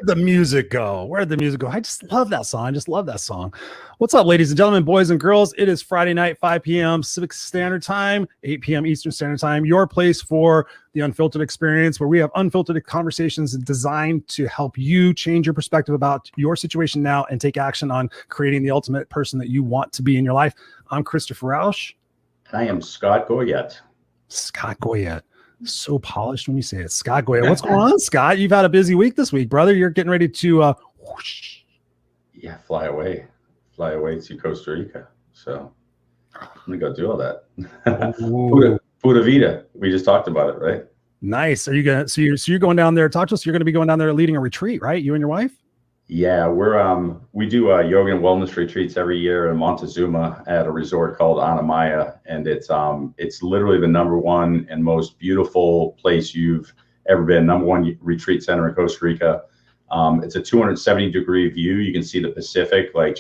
Where'd the music go? Where'd the music go? I just love that song. I just love that song. What's up, ladies and gentlemen, boys and girls? It is Friday night, 5 p.m. Pacific Standard Time, 8 p.m. Eastern Standard Time. Your place for the Unfiltered experience, where we have unfiltered conversations designed to help you change your perspective about your situation now and take action on creating the ultimate person that you want to be in your life. I'm Christopher Rausch. I am Scott Goyette. Scott Goyette. So polished when you say it. Scott Goyette. What's going on, Scott? You've had a busy week this week, brother. You're getting ready to whoosh. Yeah, fly away to Costa Rica. So I'm gonna go do all that. Pura vida. We just talked about it, right? Nice. Are you gonna? So you're going down there? Talk to us. You're going to be going down there leading a retreat, right? You and your wife? Yeah, we do yoga and wellness retreats every year in Montezuma at a resort called Anamaya, and it's literally the number one and most beautiful place you've ever been. Number one retreat center in Costa Rica. It's a 270-degree view. You can see the Pacific, like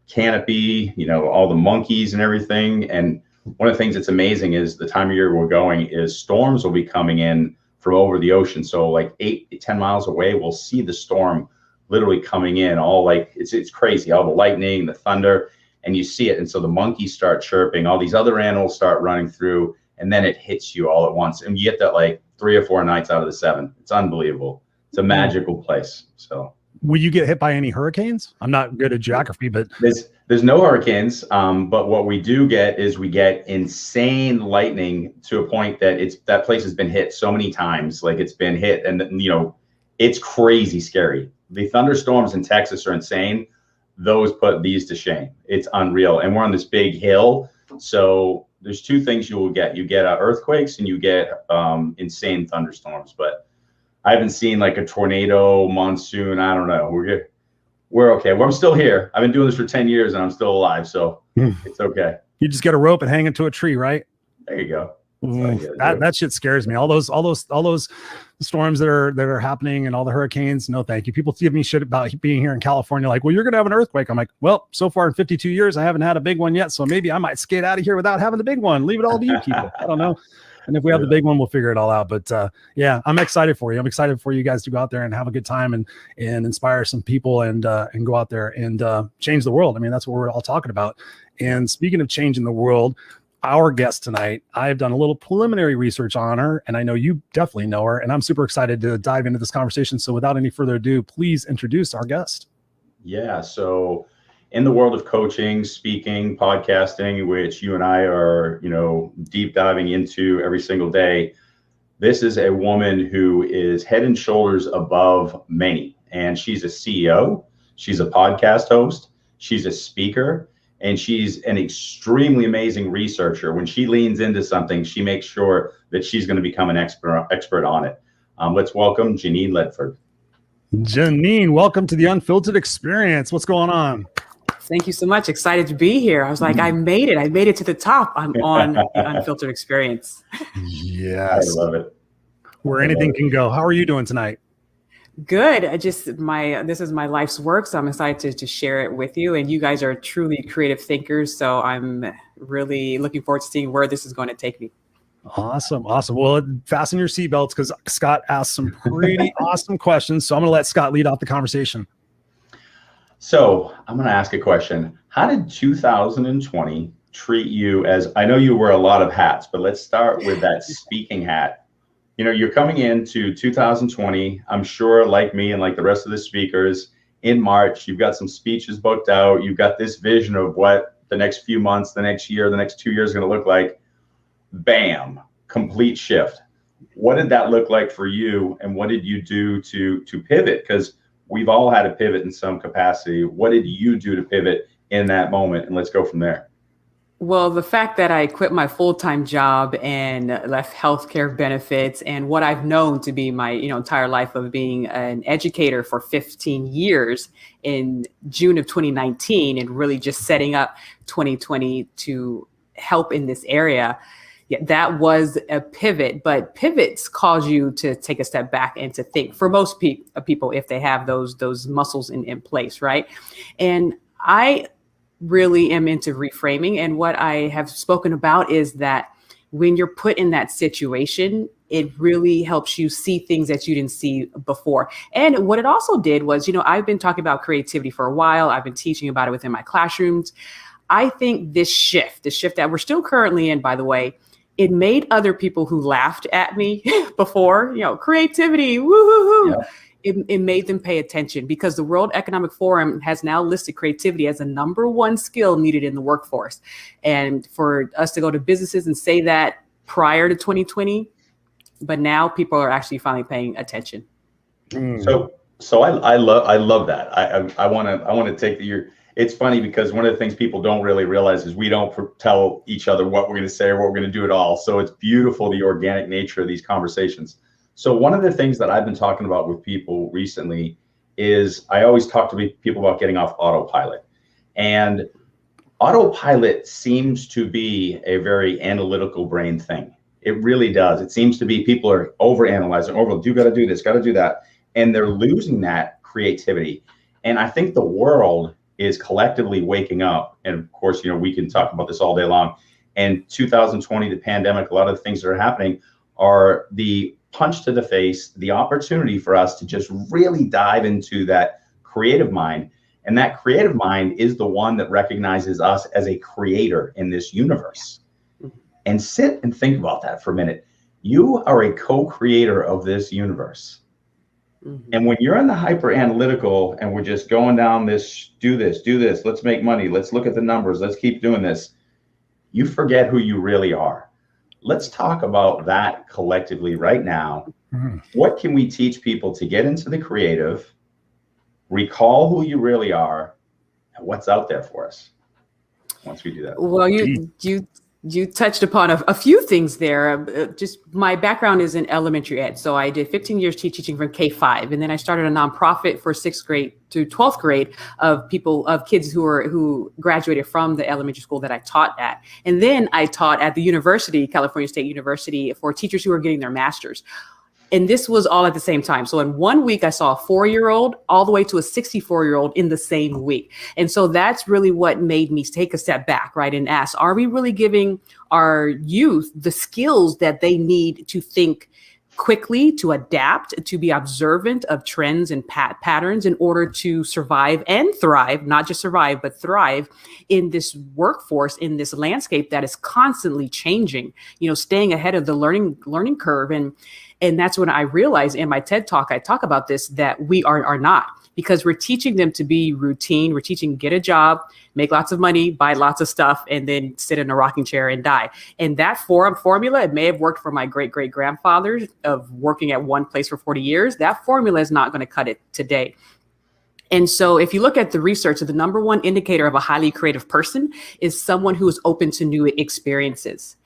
canopy, all the monkeys and everything. And one of the things that's amazing is the time of year we're going is storms will be coming in from over the ocean. So like 8 to 10 miles away, we'll see the storm literally coming in, all like it's crazy, all the lightning, the thunder, and you see it. And so the monkeys start chirping, all these other animals start running through, and then it hits you all at once. And you get that like 3 or 4 nights out of the 7. It's unbelievable. It's a magical place. So will you get hit by any hurricanes? I'm not good at geography, but there's no hurricanes. But what we do get is we get insane lightning to a point that that place has been hit so many times. Like it's been hit, and it's crazy scary. The thunderstorms in Texas are insane. Those put these to shame. It's unreal. And we're on this big hill. So there's 2 things you will get. You get earthquakes and you get insane thunderstorms. But I haven't seen like a tornado, monsoon. I don't know. We're okay. Well, I'm still here. I've been doing this for 10 years and I'm still alive. So it's okay. You just get a rope and hang it to a tree, right? There you go. That shit scares me. All those storms that are happening and all the hurricanes. No, thank you. People give me shit about being here in California. Like, well, you're gonna have an earthquake. I'm like, well, so far in 52 years, I haven't had a big one yet. So maybe I might skate out of here without having the big one. Leave it all to you people. I don't know. And if we have the big one, we'll figure it all out. But yeah, I'm excited for you. I'm excited for you guys to go out there and have a good time and inspire some people and go out there and change the world. I mean, that's what we're all talking about. And speaking of changing the world, our guest tonight, I've done a little preliminary research on her, and I know you definitely know her, and I'm super excited to dive into this conversation. So without any further ado, please introduce our guest. Yeah, so in the world of coaching, speaking, podcasting, which you and I are, deep diving into every single day, this is a woman who is head and shoulders above many. And she's a CEO, she's a podcast host, she's a speaker, and she's an extremely amazing researcher. When she leans into something, she makes sure that she's going to become an expert on it. Let's welcome Genein Letford. Genein, welcome to the Unfiltered experience. What's going on? Thank you so much. Excited to be here. I was like, I made it. I made it to the top. I'm on the Unfiltered experience. Yes. I love it. Where anything can go. How are you doing tonight? Good. This is my life's work, so I'm excited to share it with you. And you guys are truly creative thinkers, so I'm really looking forward to seeing where this is going to take me. Awesome. Well, fasten your seatbelts because Scott asked some pretty awesome questions. So I'm going to let Scott lead off the conversation. So I'm going to ask a question. How did 2020 treat you? As I know you wear a lot of hats, but let's start with that speaking hat. You're coming into 2020, I'm sure, like me and like the rest of the speakers, in March, you've got some speeches booked out. You've got this vision of what the next few months, the next year, the next 2 years are going to look like. Bam, complete shift. What did that look like for you? And what did you do to pivot? Because we've all had to pivot in some capacity. What did you do to pivot in that moment? And let's go from there. Well, the fact that I quit my full-time job and left healthcare benefits and what I've known to be my entire life of being an educator for 15 years in June of 2019 and really just setting up 2020 to help in this area. Yeah, that was a pivot, but pivots cause you to take a step back and to think for most people if they have those muscles in place, right? And I really am into reframing. And what I have spoken about is that when you're put in that situation, it really helps you see things that you didn't see before. And what it also did was, I've been talking about creativity for a while. I've been teaching about it within my classrooms. I think the shift that we're still currently in, by the way, it made other people who laughed at me before, creativity, woo-hoo-hoo. Yeah. It made them pay attention, because the World Economic Forum has now listed creativity as the #1 skill needed in the workforce. And for us to go to businesses and say that prior to 2020, but now people are actually finally paying attention. So I love that. I want to take it's funny because one of the things people don't really realize is we don't tell each other what we're going to say or what we're going to do at all. So it's beautiful, the organic nature of these conversations. So one of the things that I've been talking about with people recently is I always talk to people about getting off autopilot. And autopilot seems to be a very analytical brain thing. It really does. It seems to be people are overanalyzing, you got to do this, got to do that. And they're losing that creativity. And I think the world is collectively waking up. And of course, we can talk about this all day long. And 2020, the pandemic, a lot of the things that are happening are the punch to the face, the opportunity for us to just really dive into that creative mind. And that creative mind is the one that recognizes us as a creator in this universe. And sit and think about that for a minute. You are a co-creator of this universe. Mm-hmm. And when you're in the hyper analytical and we're just going down this, do this, let's make money, let's look at the numbers, let's keep doing this, you forget who you really are. Let's talk about that collectively right now. Mm-hmm. What can we teach people to get into the creative, recall who you really are, and what's out there for us once we do that? Well, you touched upon a few things there. Just my background is in elementary ed. So I did 15 years teaching from K-5. And then I started a nonprofit for 6th grade to 12th grade of kids who graduated from the elementary school that I taught at. And then I taught at the university, California State University, for teachers who were getting their master's. And this was all at the same time. So in 1 week, I saw a 4-year-old all the way to a 64-year-old in the same week. And so that's really what made me take a step back, right? And ask, are we really giving our youth the skills that they need to think quickly, to adapt, to be observant of trends and patterns in order to survive and thrive, not just survive, but thrive in this workforce, in this landscape that is constantly changing, staying ahead of the learning curve. And that's when I realized in my TED Talk, I talk about this, that we are not, because we're teaching them to be routine. We're teaching, get a job, make lots of money, buy lots of stuff, and then sit in a rocking chair and die. And that formula, it may have worked for my great-great-grandfathers of working at one place for 40 years. That formula is not going to cut it today. And so if you look at the research, the #1 indicator of a highly creative person is someone who is open to new experiences.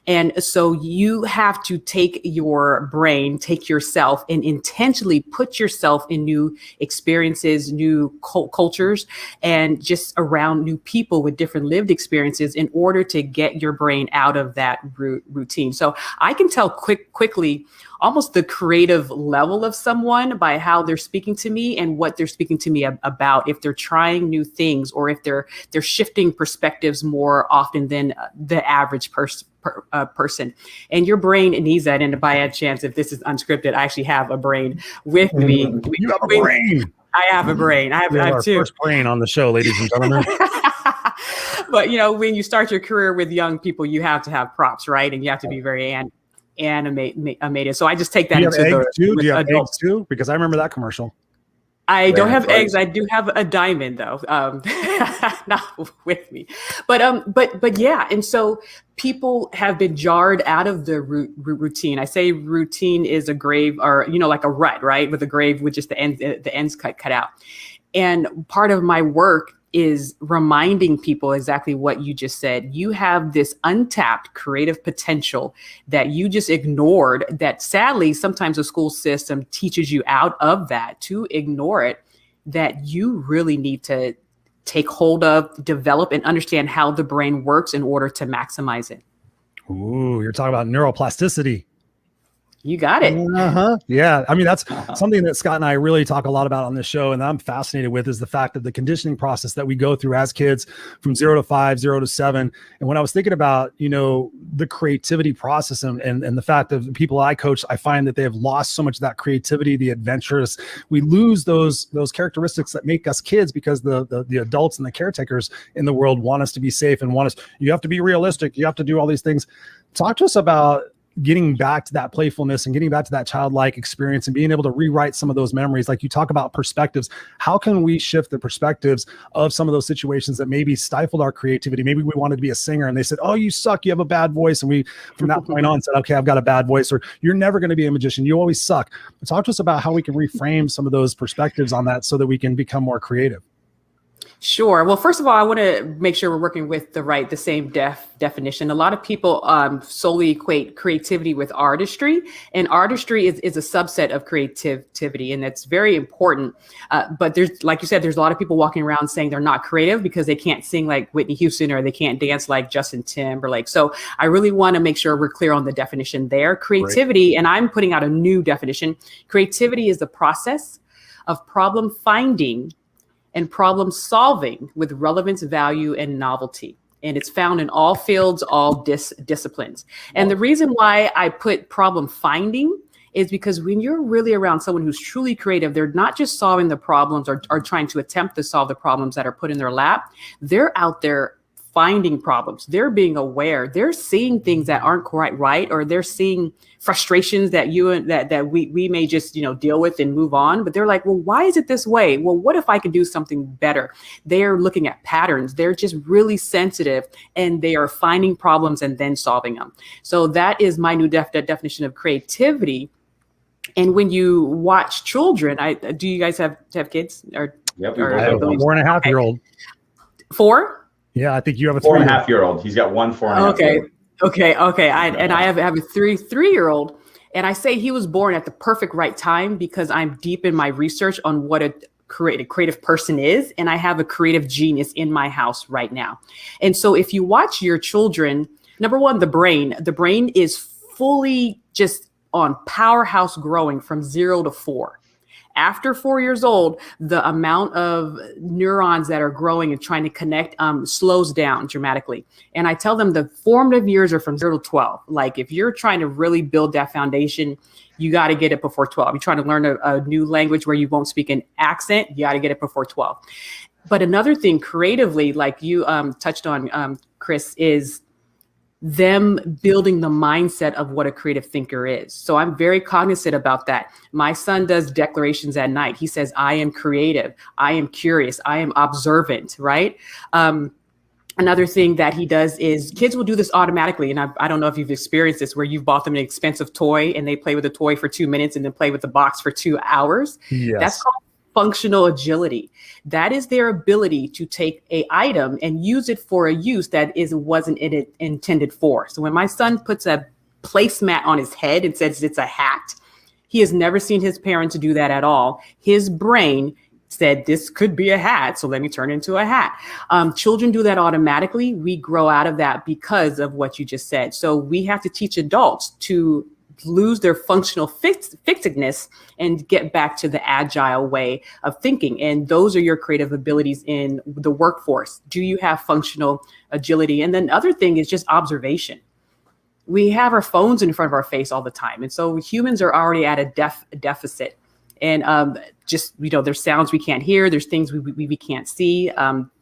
And so you have to take your brain, take yourself, and intentionally put yourself in new experiences, new cultures, and just around new people with different lived experiences in order to get your brain out of that routine. So I can tell quickly almost the creative level of someone by how they're speaking to me and what they're speaking to me about, if they're trying new things or if they're shifting perspectives more often than the average person. And your brain needs that. And by a chance, if this is unscripted, I actually have a brain with me. You have a brain. I have a brain. I have two. First brain on the show, ladies and gentlemen. But when you start your career with young people, you have to have props, right? And you have to be very animated. So I just take that into the. Do you have eggs too? Because I remember that commercial. I don't have eggs. I do have a diamond though, not with me, but yeah. And so people have been jarred out of the routine. I say routine is a grave, or like a rut, right? With a grave with just the ends cut out. And part of my work is reminding people exactly what you just said. You have this untapped creative potential that you just ignored, that sadly, sometimes the school system teaches you out of that to ignore it, that you really need to take hold of, develop, and understand how the brain works in order to maximize it. Ooh, you're talking about neuroplasticity. You got it. Yeah. I mean, that's something that Scott and I really talk a lot about on this show. And that I'm fascinated with is the fact that the conditioning process that we go through as kids from 0 to 5, 0 to 7. And when I was thinking about, the creativity process and the fact of the people I coach, I find that they have lost so much of that creativity, the adventurous. We lose those characteristics that make us kids because the adults and the caretakers in the world want us to be safe and want us, you have to be realistic. You have to do all these things. Talk to us about getting back to that playfulness and getting back to that childlike experience and being able to rewrite some of those memories. Like you talk about perspectives. How can we shift the perspectives of some of those situations that maybe stifled our creativity? Maybe we wanted to be a singer and they said, oh, you suck, you have a bad voice. And we, from that point on, said, okay, I've got a bad voice, or you're never going to be a magician. You always suck. Talk to us about how we can reframe some of those perspectives on that so that we can become more creative. Sure. Well, first of all, I want to make sure we're working with the same definition. A lot of people solely equate creativity with artistry, and artistry is a subset of creativity, and that's very important. But there's, like you said, there's a lot of people walking around saying they're not creative because they can't sing like Whitney Houston or they can't dance like Justin Timberlake. So I really want to make sure we're clear on the definition there. Creativity, Great. And I'm putting out a new definition. Creativity is the process of problem finding and problem solving with relevance, value, and novelty. And it's found in all fields, all disciplines. And the reason why I put problem finding is because when you're really around someone who's truly creative, they're not just solving the problems or trying to attempt to solve the problems that are put in their lap. They're out there finding problems. They're being aware. They're seeing things that aren't quite right, or they're seeing frustrations that we may just, deal with and move on. But they're like, well, why is it this way? Well, what if I could do something better? They're looking at patterns. They're just really sensitive, and they are finding problems and then solving them. So that is my new definition of creativity. And when you watch children, do you guys have kids? Yep. I have a 4.5-year-old. 4? Yeah, I think you have a 4.5-year-old. He's got one 4.5-year-old. Okay. I have a 3-year-old, and I say he was born at the perfect right time because I'm deep in my research on what a creative person is, and I have a creative genius in my house right now. And so if you watch your children, number one, the brain is fully just on powerhouse growing from 0 to 4. After 4 years old, the amount of neurons that are growing and trying to connect slows down dramatically. And I tell them the formative years are from 0 to 12. Like if you're trying to really build that foundation, you got to get it before 12. You're trying to learn a new language where you won't speak an accent, you got to get it before 12. But another thing creatively, like you touched on, Chris, is them building the mindset of what a creative thinker is. So I'm very cognizant about that. My son does declarations at night. He says, I am creative. I am curious. I am observant, right? Another thing that he does is kids will do this automatically. And I don't know if you've experienced this, where you've bought them an expensive toy and they play with the toy for 2 minutes and then play with the box for 2 hours. Yes. That's called functional agility. That is their ability to take an item and use it for a use that wasn't intended for. So when my son puts a placemat on his head and says it's a hat, he has never seen his parents do that at all. His brain said, this could be a hat, so let me turn it into a hat. Children do that automatically. We grow out of that because of what you just said. So we have to teach adults to lose their functional fixedness and get back to the agile way of thinking. And those are your creative abilities in the workforce. Do you have functional agility? And then the other thing is just observation. We have our phones in front of our face all the time. And so humans are already at a deficit. And there's sounds we can't hear. There's things we can't see,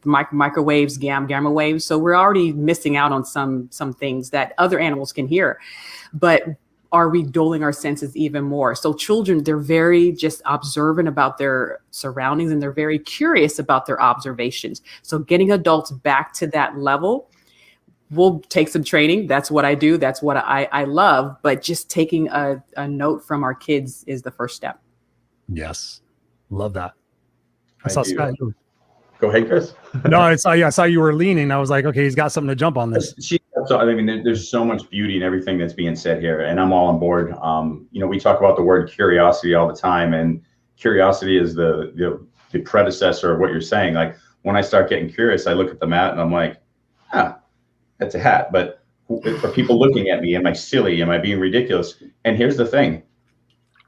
microwaves, gamma waves. So we're already missing out on some things that other animals can hear. But are we dulling our senses even more? So children, they're very just observant about their surroundings, and they're very curious about their observations. So getting adults back to that level will take some training. That's what I do. That's what I love. But just taking a note from our kids is the first step. Yes. Love that. Go ahead, Chris. No, I saw you were leaning. I was like, okay, he's got something to jump on this. So, I mean, there's so much beauty in everything that's being said here, and I'm all on board. We talk about the word curiosity all the time, and curiosity is the predecessor of what you're saying. Like when I start getting curious, I look at the mat and I'm like, that's a hat. But Are people looking at me? Am I silly? Am I being ridiculous? And here's the thing.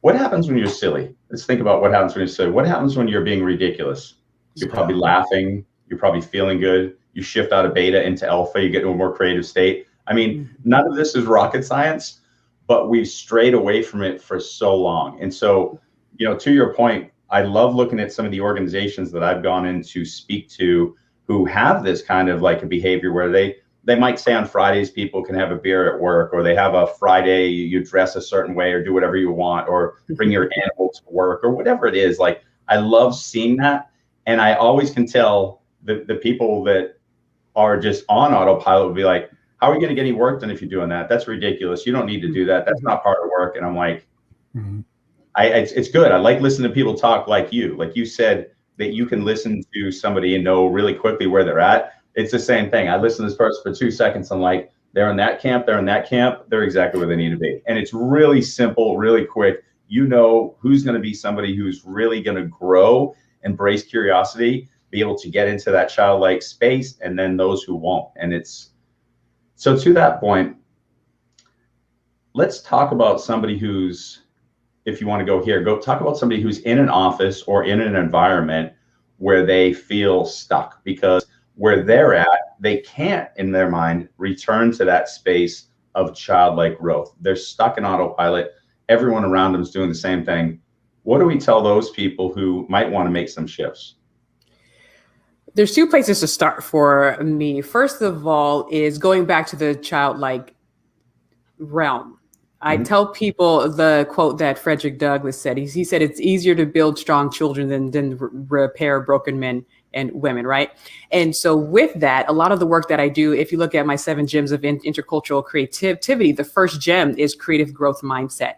What happens when you're silly? Let's think about what happens when you're silly. What happens when you're being ridiculous? You're probably laughing. You're probably feeling good. You shift out of beta into alpha. You get to a more creative state. I mean, none of this is rocket science, but we've strayed away from it for so long. And so, to your point, I love looking at some of the organizations that I've gone in to speak to who have this kind of like a behavior where they might say on Fridays people can have a beer at work, or they have a Friday you dress a certain way or do whatever you want, or bring your animal to work, or whatever it is. Like, I love seeing that. And I always can tell the people that are just on autopilot will be like, how are you going to get any work done if you're doing that? That's ridiculous. You don't need to do that. That's not part of work. And I'm like, it's good. I like listening to people talk like you. Like you said, that you can listen to somebody and know really quickly where they're at. It's the same thing. I listen to this person for 2 seconds. I'm like, they're in that camp. They're in that camp. They're exactly where they need to be. And it's really simple, really quick. You know who's going to be somebody who's really going to grow, embrace curiosity, be able to get into that childlike space, and then those who won't. And it's, so to that point, let's talk about somebody who's, if you want to go here, go talk about somebody who's in an office or in an environment where they feel stuck, because where they're at, they can't, in their mind, return to that space of childlike growth. They're stuck in autopilot. Everyone around them is doing the same thing. What do we tell those people who might want to make some shifts? There's 2 places to start for me. First of all is going back to the childlike realm. I tell people the quote that Frederick Douglass said. He said, it's easier to build strong children than repair broken men and women, right? And so with that, a lot of the work that I do, if you look at my 7 gems of intercultural creativity, the first gem is creative growth mindset,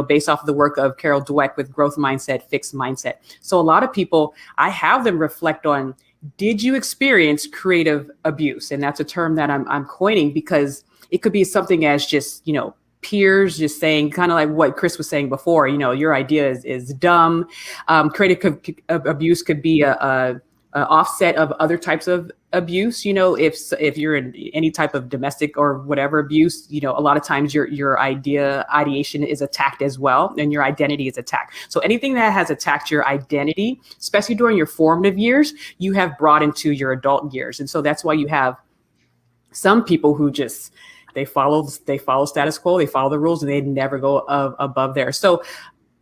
based off of the work of Carol Dweck with growth mindset, fixed mindset. So a lot of people, I have them reflect on, did you experience creative abuse? And that's a term that I'm coining, because it could be something as just, peers just saying, kind of like what Chris was saying before, your idea is dumb. Creative abuse could be a offset of other types of abuse. If you're in any type of domestic or whatever abuse, a lot of times your ideation is attacked as well, and your identity is attacked. So anything that has attacked your identity, especially during your formative years, you have brought into your adult years. And so that's why you have some people who just, they follow status quo, they follow the rules, and they never go above there. So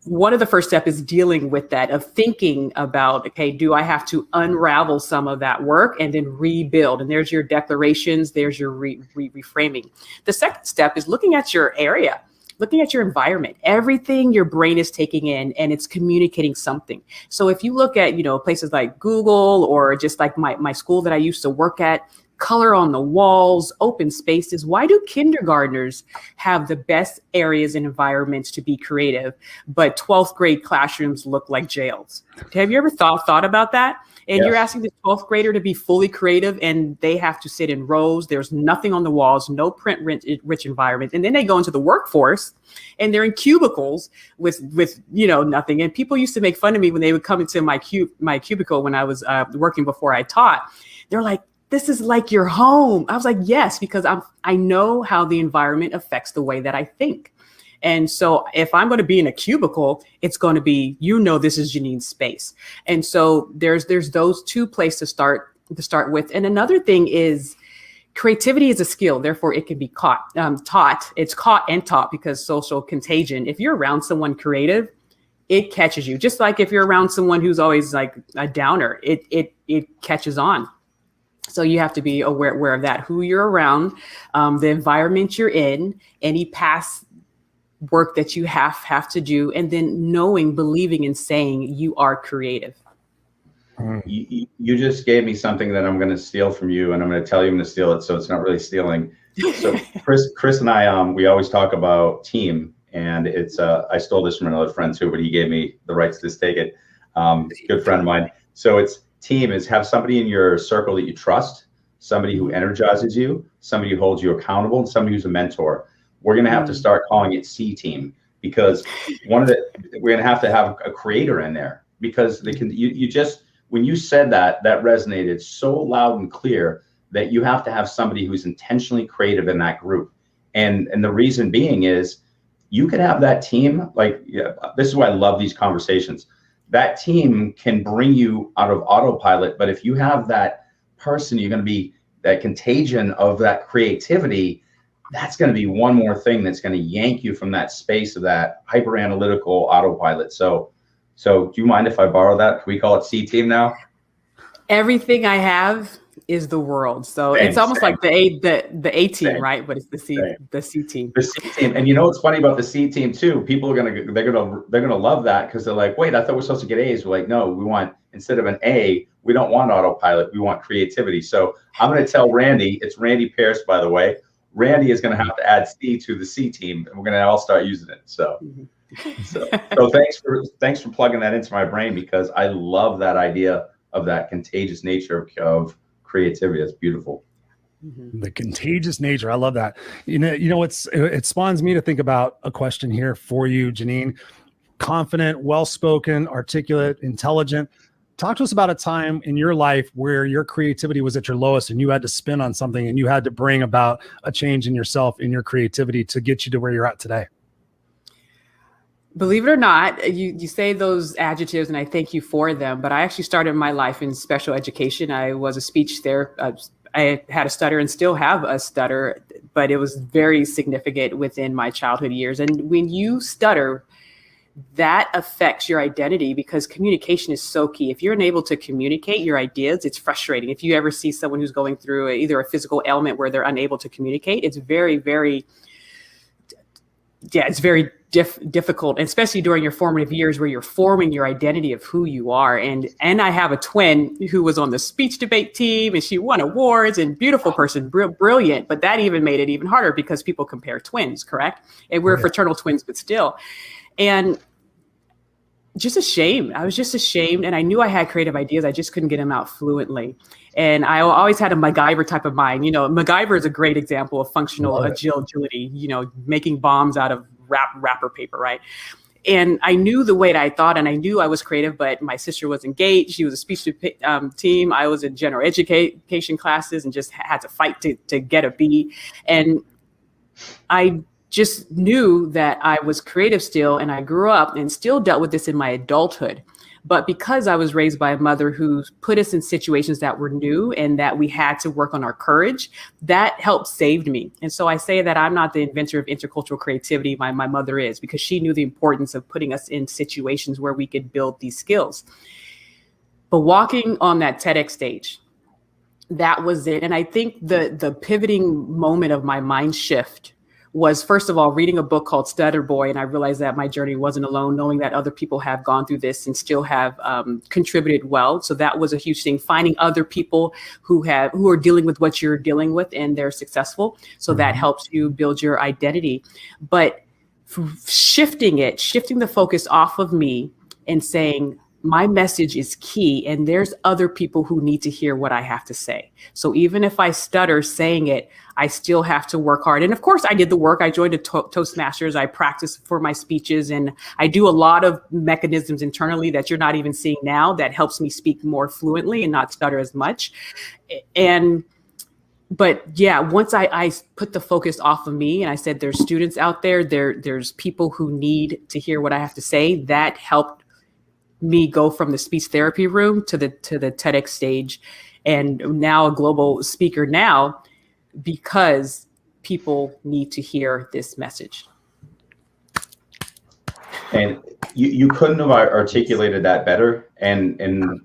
one of the first steps is dealing with that, of thinking about, okay, do I have to unravel some of that work and then rebuild? And there's your declarations, there's your reframing. The second step is looking at your area, looking at your environment, everything your brain is taking in, and it's communicating something. So if you look at, places like Google, or just like my school that I used to work at, color on the walls, open spaces. Why do kindergartners have the best areas and environments to be creative, but 12th grade classrooms look like jails? Have you ever thought about that? And Yes. You're asking the 12th grader to be fully creative, and they have to sit in rows. There's nothing on the walls, no print rich environment. And then they go into the workforce and they're in cubicles with nothing. And people used to make fun of me when they would come into my cubicle when I was working before I taught. They're like, this is like your home. I was like, yes, because I know how the environment affects the way that I think. And so if I'm going to be in a cubicle, it's going to be, this is Genein's space. And so there's those 2 places to start with. And another thing is, creativity is a skill, therefore it can be taught. It's caught and taught, because social contagion. If you're around someone creative, it catches you. Just like if you're around someone who's always like a downer, it catches on. So you have to be aware of that, who you're around, the environment you're in, any past work that you have to do, and then knowing, believing, and saying you are creative. You just gave me something that I'm going to steal from you, and I'm going to tell you I'm going to steal it, so it's not really stealing. So Chris and I, we always talk about team, and it's I stole this from another friend too, but he gave me the rights to take it. Good friend of mine. So it's team is have somebody in your circle that you trust, somebody who energizes you, somebody who holds you accountable, and somebody who's a mentor. We're going to have to start calling it C team, because we're going to have a creator in there, because they can, you just, when you said that resonated so loud and clear that you have to have somebody who's intentionally creative in that group. And the reason being is you could have that team, like, yeah, this is why I love these conversations. That team can bring you out of autopilot, but if you have that person, you're going to be that contagion of that creativity. That's going to be one more thing that's going to yank you from that space of that hyper analytical autopilot. So do you mind if I borrow that? Can we call it C team now? Everything I have is the world. So it's almost like the A team, right? But it's the C team. The C team. And you know what's funny about the C team too? People are they're gonna love that, because they're like, wait, I thought we're supposed to get A's. We're like, no, we want, instead of an A, we don't want autopilot. We want creativity. So I'm gonna tell Randy, it's Randy Pierce, by the way. Randy is gonna have to add C to the C team, and we're gonna all start using it. So thanks for plugging that into my brain, because I love that idea of that contagious nature of creativity. That's beautiful. The contagious nature. I love that. You know, it spawns me to think about a question here for you, Genein. Confident, well-spoken, articulate, intelligent. Talk to us about a time in your life where your creativity was at your lowest and you had to spin on something and you had to bring about a change in yourself, in your creativity, to get you to where you're at today. Believe it or not, you say those adjectives and I thank you for them, but I actually started my life in special education. I was a speech therapist. I had a stutter and still have a stutter, but it was very significant within my childhood years. And when you stutter, that affects your identity, because communication is so key. If you're unable to communicate your ideas, it's frustrating. If you ever see someone who's going through either a physical ailment where they're unable to communicate, it's very, very, it's very difficult, especially during your formative years where you're forming your identity of who you are. And I have a twin who was on the speech debate team, and she won awards, and beautiful person, brilliant. But that even made it even harder because people compare twins, correct? And we're fraternal twins, but still. And just ashamed. I was just ashamed. And I knew I had creative ideas. I just couldn't get them out fluently. And I always had a MacGyver type of mind. You know, MacGyver is a great example of functional agility, you know, making bombs out of wrapper paper, right? And I knew the way that I thought, and I knew I was creative, but my sister was engaged. She was a speech team. I was in general education classes and just had to fight to get a B. And I just knew that I was creative still, and I grew up and still dealt with this in my adulthood. But because I was raised by a mother who put us in situations that were new and that we had to work on our courage, that helped save me. And so I say that I'm not the inventor of intercultural creativity. My mother is, because she knew the importance of putting us in situations where we could build these skills. But walking on that TEDx stage, that was it. And I think the pivoting moment of my mind shift was, first of all, reading a book called Stutter Boy. And I realized that my journey wasn't alone, knowing that other people have gone through this and still have contributed well. So that was a huge thing, finding other people who are dealing with what you're dealing with and they're successful. So that helps you build your identity. But shifting the focus off of me and saying, my message is key, and there's other people who need to hear what I have to say. So even if I stutter saying it, I still have to work hard. And of course I did the work. I joined a Toastmasters. I practiced for my speeches, and I do a lot of mechanisms internally that you're not even seeing now that helps me speak more fluently and not stutter as much. But yeah, once I put the focus off of me and I said, there's students out there, there's people who need to hear what I have to say, that helped me go from the speech therapy room to the TEDx stage, and now a global speaker now, because people need to hear this message. And you couldn't have articulated that better. And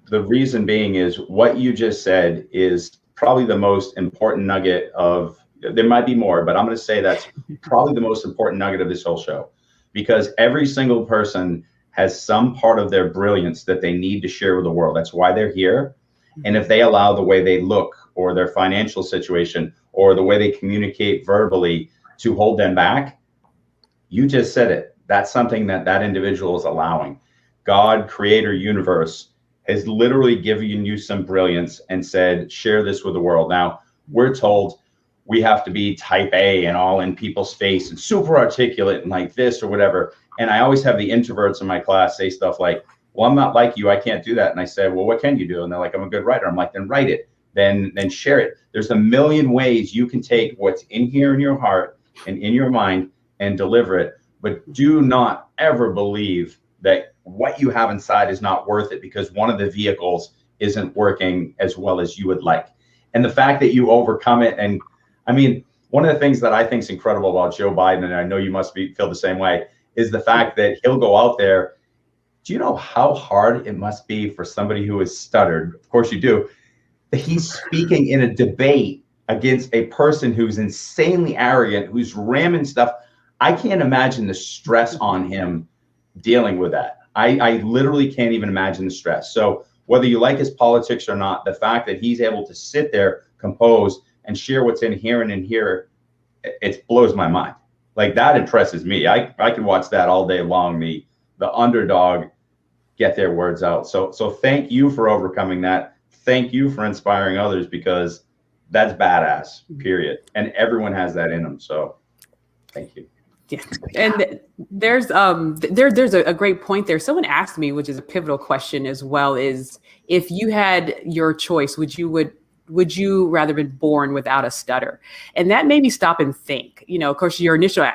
the reason being is what you just said is probably the most important nugget of, there might be more, but I'm going to say that's probably the most important nugget of this whole show, because every single person has some part of their brilliance that they need to share with the world. That's why they're here. And if they allow the way they look or their financial situation or the way they communicate verbally to hold them back, you just said it. That's something that individual is allowing. God, creator, universe, has literally given you some brilliance and said, share this with the world. Now, we're told we have to be type A and all in people's face and super articulate and like this or whatever. And I always have the introverts in my class say stuff like, well, I'm not like you, I can't do that. And I say, well, what can you do? And they're like, I'm a good writer. I'm like, then write it. then share it. There's a million ways you can take what's in here in your heart and in your mind and deliver it. But do not ever believe that what you have inside is not worth it because one of the vehicles isn't working as well as you would like. And the fact that you overcome it. And I mean, one of the things that I think is incredible about Joe Biden, and I know you must feel the same way, is the fact that he'll go out there. Do you know how hard it must be for somebody who has stuttered? Of course you do. That he's speaking in a debate against a person who's insanely arrogant, who's ramming stuff. I can't imagine the stress on him dealing with that. I literally can't even imagine the stress. So whether you like his politics or not, the fact that he's able to sit there, compose, and share what's in here and in here, it blows my mind. Like, that impresses me. I can watch that all day long. The underdog get their words out. So thank you for overcoming that. Thank you for inspiring others, because that's badass, period. And everyone has that in them. So thank you. Yeah. And there's a great point there. Someone asked me, which is a pivotal question as well, is if you had your choice, would you rather been born without a stutter? And that made me stop and think. Of course, your initial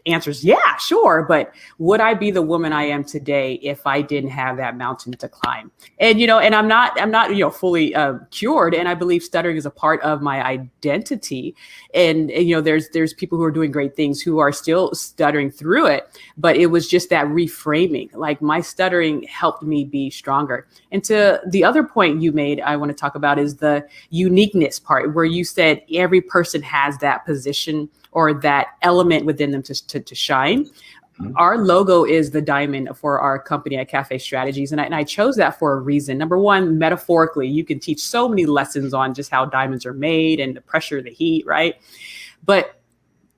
answer is, yeah, sure. But would I be the woman I am today if I didn't have that mountain to climb? And, and I'm not, fully cured. And I believe stuttering is a part of my identity. And there's people who are doing great things who are still stuttering through it. But it was just that reframing. Like, my stuttering helped me be stronger. And to the other point you made, I want to talk about is the uniqueness part, where you said every person has that position or that element within them to shine. Mm-hmm. Our logo is the diamond for our company at Cafe Strategies. And I chose that for a reason. Number one, metaphorically, you can teach so many lessons on just how diamonds are made and the pressure, the heat, right? But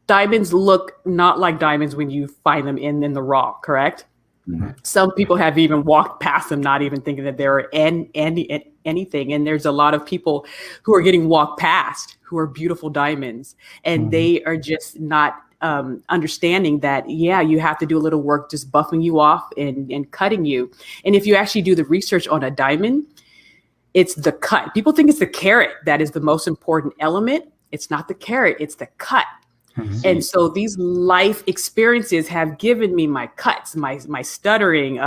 diamonds look not like diamonds when you find them in the raw, correct? Mm-hmm. Some people have even walked past them, not even thinking that they're anything. And there's a lot of people who are getting walked past who are beautiful diamonds, and they are just not understanding that, you have to do a little work just buffing you off and cutting you. And if you actually do the research on a diamond, it's the cut. People think it's the carat that is the most important element. It's not the carat, it's the cut. Mm-hmm. And so these life experiences have given me my cuts, my stuttering,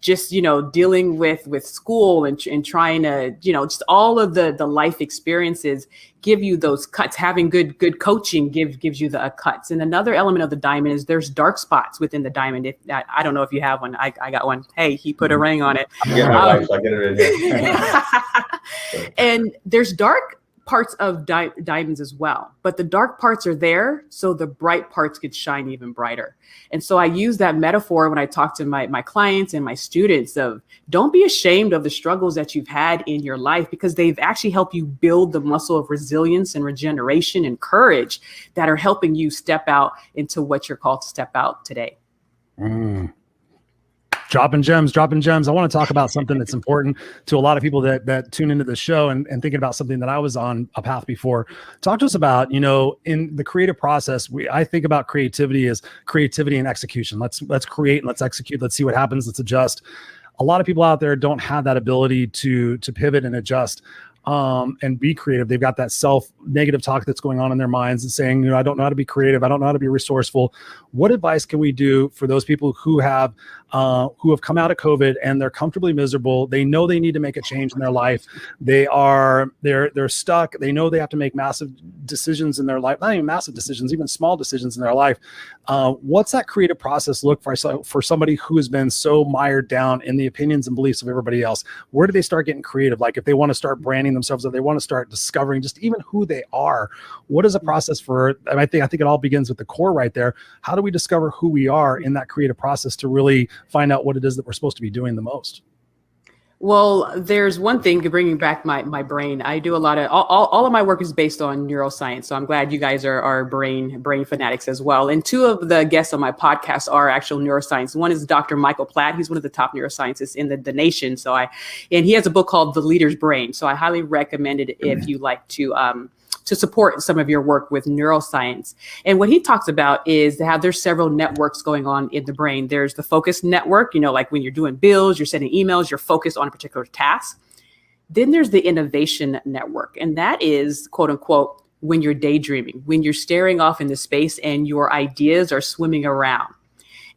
just, dealing with school and trying to, just all of the life experiences give you those cuts. Having good coaching gives you the cuts. And another element of the diamond is there's dark spots within the diamond. I don't know if you have one. I got one. Hey, he put a ring on it. Yeah, my wife, I get it in here. And there's dark parts of diamonds as well, but the dark parts are there so the bright parts could shine even brighter. And so I use that metaphor when I talk to my clients and my students of, don't be ashamed of the struggles that you've had in your life, because they've actually helped you build the muscle of resilience and regeneration and courage that are helping you step out into what you're called to step out today. Dropping gems. I want to talk about something that's important to a lot of people that tune into the show and thinking about something that I was on a path before. Talk to us about, in the creative process, I think about creativity as creativity and execution. Let's create and let's execute. Let's see what happens. Let's adjust. A lot of people out there don't have that ability to pivot and adjust. And be creative. They've got that self-negative talk that's going on in their minds and saying, I don't know how to be creative. I don't know how to be resourceful. What advice can we do for those people who have come out of COVID and they're comfortably miserable? They know they need to make a change in their life. They're stuck. They know they have to make massive decisions in their life, not even massive decisions, even small decisions in their life. What's that creative process look for somebody who has been so mired down in the opinions and beliefs of everybody else? Where do they start getting creative? Like, if they want to start branding themselves, or they want to start discovering just even who they are, what is a process for? I think it all begins with the core right there. How do we discover who we are in that creative process to really find out what it is that we're supposed to be doing the most? Well, there's one thing, bringing back my brain. I do a lot of, all of my work is based on neuroscience. So I'm glad you guys are brain fanatics as well. And two of the guests on my podcast are actual neuroscience. One is Dr. Michael Platt. He's one of the top neuroscientists in the nation. And he has a book called The Leader's Brain. So I highly recommend it if you like to support some of your work with neuroscience. And what he talks about is how there's several networks going on in the brain. There's the focus network, like when you're doing bills, you're sending emails, you're focused on a particular task. Then there's the innovation network. And that is, quote unquote, when you're daydreaming, when you're staring off into space and your ideas are swimming around.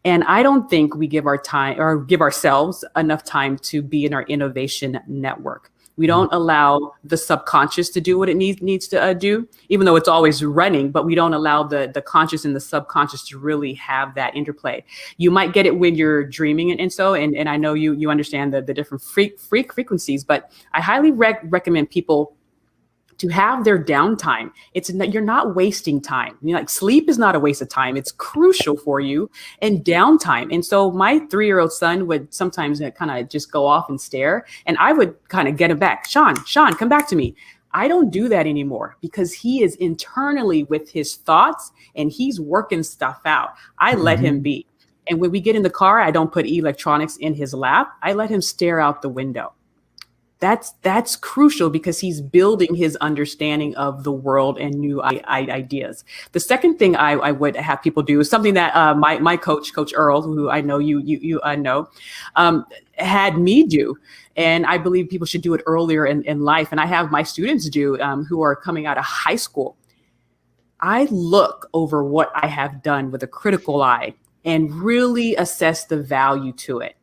And I don't think we give ourselves enough time to be in our innovation network. We don't allow the subconscious to do what it needs to do, even though it's always running, but we don't allow the conscious and the subconscious to really have that interplay. You might get it when you're dreaming and I know you understand the different frequencies, but I highly recommend people to have their downtime. You're not wasting time. Like sleep is not a waste of time. It's crucial for you, and downtime. And so my 3-year-old son would sometimes kind of just go off and stare, and I would kind of get him back. Sean, come back to me. I don't do that anymore because he is internally with his thoughts and he's working stuff out. I let him be. And when we get in the car, I don't put electronics in his lap. I let him stare out the window. That's crucial because he's building his understanding of the world and new ideas. The second thing I would have people do is something that my coach, Coach Earl, who I know you know, had me do. And I believe people should do it earlier in life. And I have my students do who are coming out of high school. I look over what I have done with a critical eye and really assess the value to it.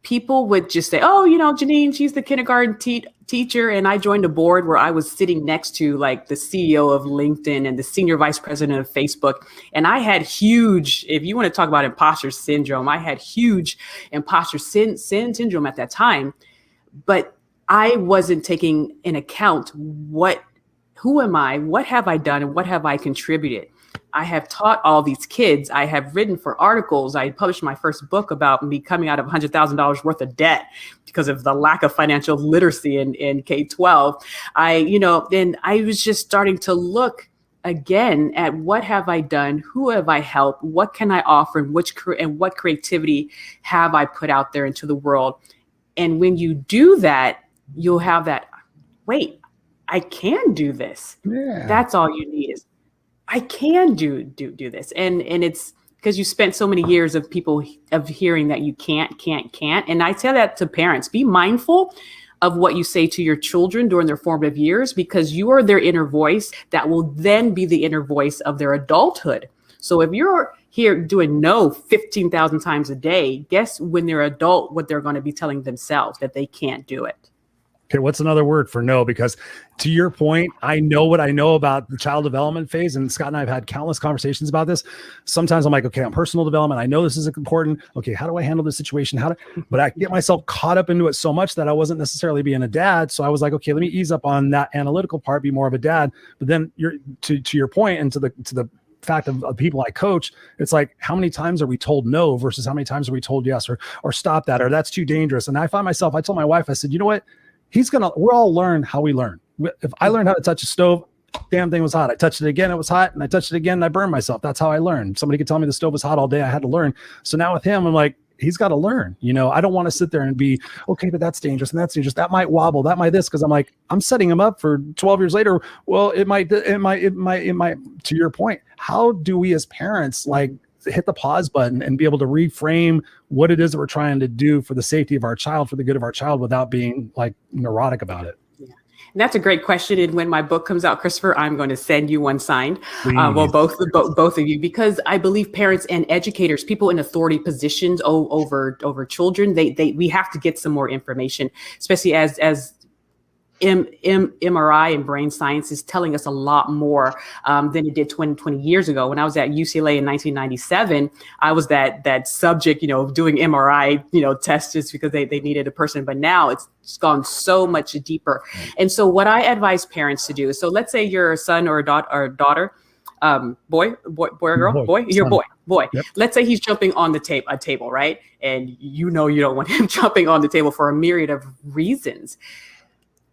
People would just say, oh, Genein, she's the kindergarten teacher. And I joined a board where I was sitting next to like the CEO of LinkedIn and the senior vice president of Facebook. And I had huge, if you want to talk about imposter syndrome, I had huge imposter syndrome at that time. But I wasn't taking in account who am I? What have I done? And what have I contributed? I have taught all these kids. I have written for articles. I published my first book about me coming out of $100,000 worth of debt because of the lack of financial literacy in K-12. Then I was just starting to look again at what have I done? Who have I helped? What can I offer? And what creativity have I put out there into the world? And when you do that, you'll have that, wait, I can do this. Yeah. That's all you need is, I can do this. And it's because you spent so many years of hearing that you can't. And I tell that to parents, be mindful of what you say to your children during their formative years, because you are their inner voice that will then be the inner voice of their adulthood. So if you're here doing no 15,000 times a day, guess when they're adult, what they're going to be telling themselves, that they can't do it. Okay, what's another word for no? Because to your point, I know what I know about the child development phase, and Scott and I have had countless conversations about this. Sometimes I'm like, okay, on personal development, I know this is important. Okay, how do I handle this situation? But I get myself caught up into it so much that I wasn't necessarily being a dad. So I was like, okay, let me ease up on that analytical part, be more of a dad. But then you're to your point, and to the fact of people I coach, it's like, how many times are we told no versus how many times are we told yes, or stop that, or that's too dangerous. And I find myself, I told my wife, I said, you know what? We'll all learn how we learn. If I learned how to touch a stove, damn thing was hot. I touched it again, it was hot, and I touched it again, and I burned myself. That's how I learned. Somebody could tell me the stove was hot all day. I had to learn. So now with him, I'm like, he's got to learn. I don't want to sit there and be, okay, but that's dangerous and that's dangerous. That might wobble. That might this, because I'm like, I'm setting him up for 12 years later. Well, it might. To your point, how do we as parents hit the pause button and be able to reframe what it is that we're trying to do for the safety of our child, for the good of our child, without being like neurotic about it? Yeah. And that's a great question. And when my book comes out, Christopher, I'm going to send you one signed. Well, both of you, because I believe parents and educators, people in authority positions over children, we have to get some more information, especially as MRI and brain science is telling us a lot more than it did 20 years ago. When I was at UCLA in 1997, I was that subject, doing MRI, tests just because they needed a person. But now it's gone so much deeper. And so what I advise parents to do is, so let's say you're a son or a daughter, boy or girl, boy. Yep. Let's say he's jumping on the table, right? And you don't want him jumping on the table for a myriad of reasons.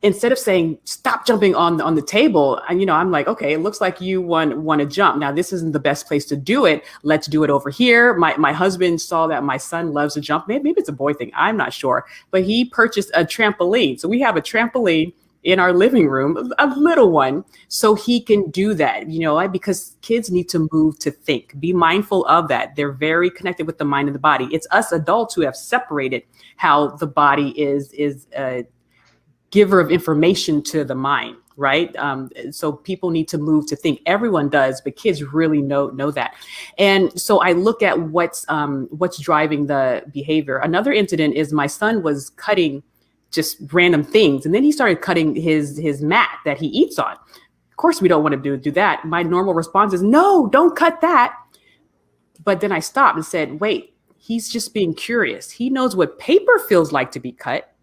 Instead of saying, stop jumping on the table, and I'm like, okay, it looks like you want to jump. Now, this isn't the best place to do it. Let's do it over here. My husband saw that my son loves to jump. Maybe it's a boy thing. I'm not sure. But he purchased a trampoline. So we have a trampoline in our living room, a little one, so he can do that, because kids need to move to think. Be mindful of that. They're very connected with the mind and the body. It's us adults who have separated how the body is giver of information to the mind, right? So people need to move to think. Everyone does, but kids really know that. And so I look at what's driving the behavior. Another incident is my son was cutting just random things, and then he started cutting his mat that he eats on. Of course, we don't want to do that. My normal response is, no, don't cut that. But then I stopped and said, wait, he's just being curious. He knows what paper feels like to be cut,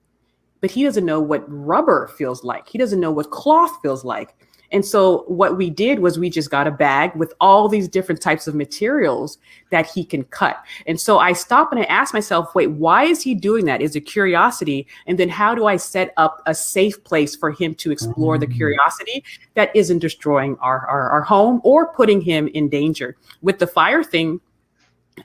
but he doesn't know what rubber feels like. He doesn't know what cloth feels like. And so what we did was we just got a bag with all these different types of materials that he can cut. And so I stopped and I asked myself, wait, why is he doing that? Is it curiosity? And then how do I set up a safe place for him to explore the curiosity that isn't destroying our home or putting him in danger? With the fire thing,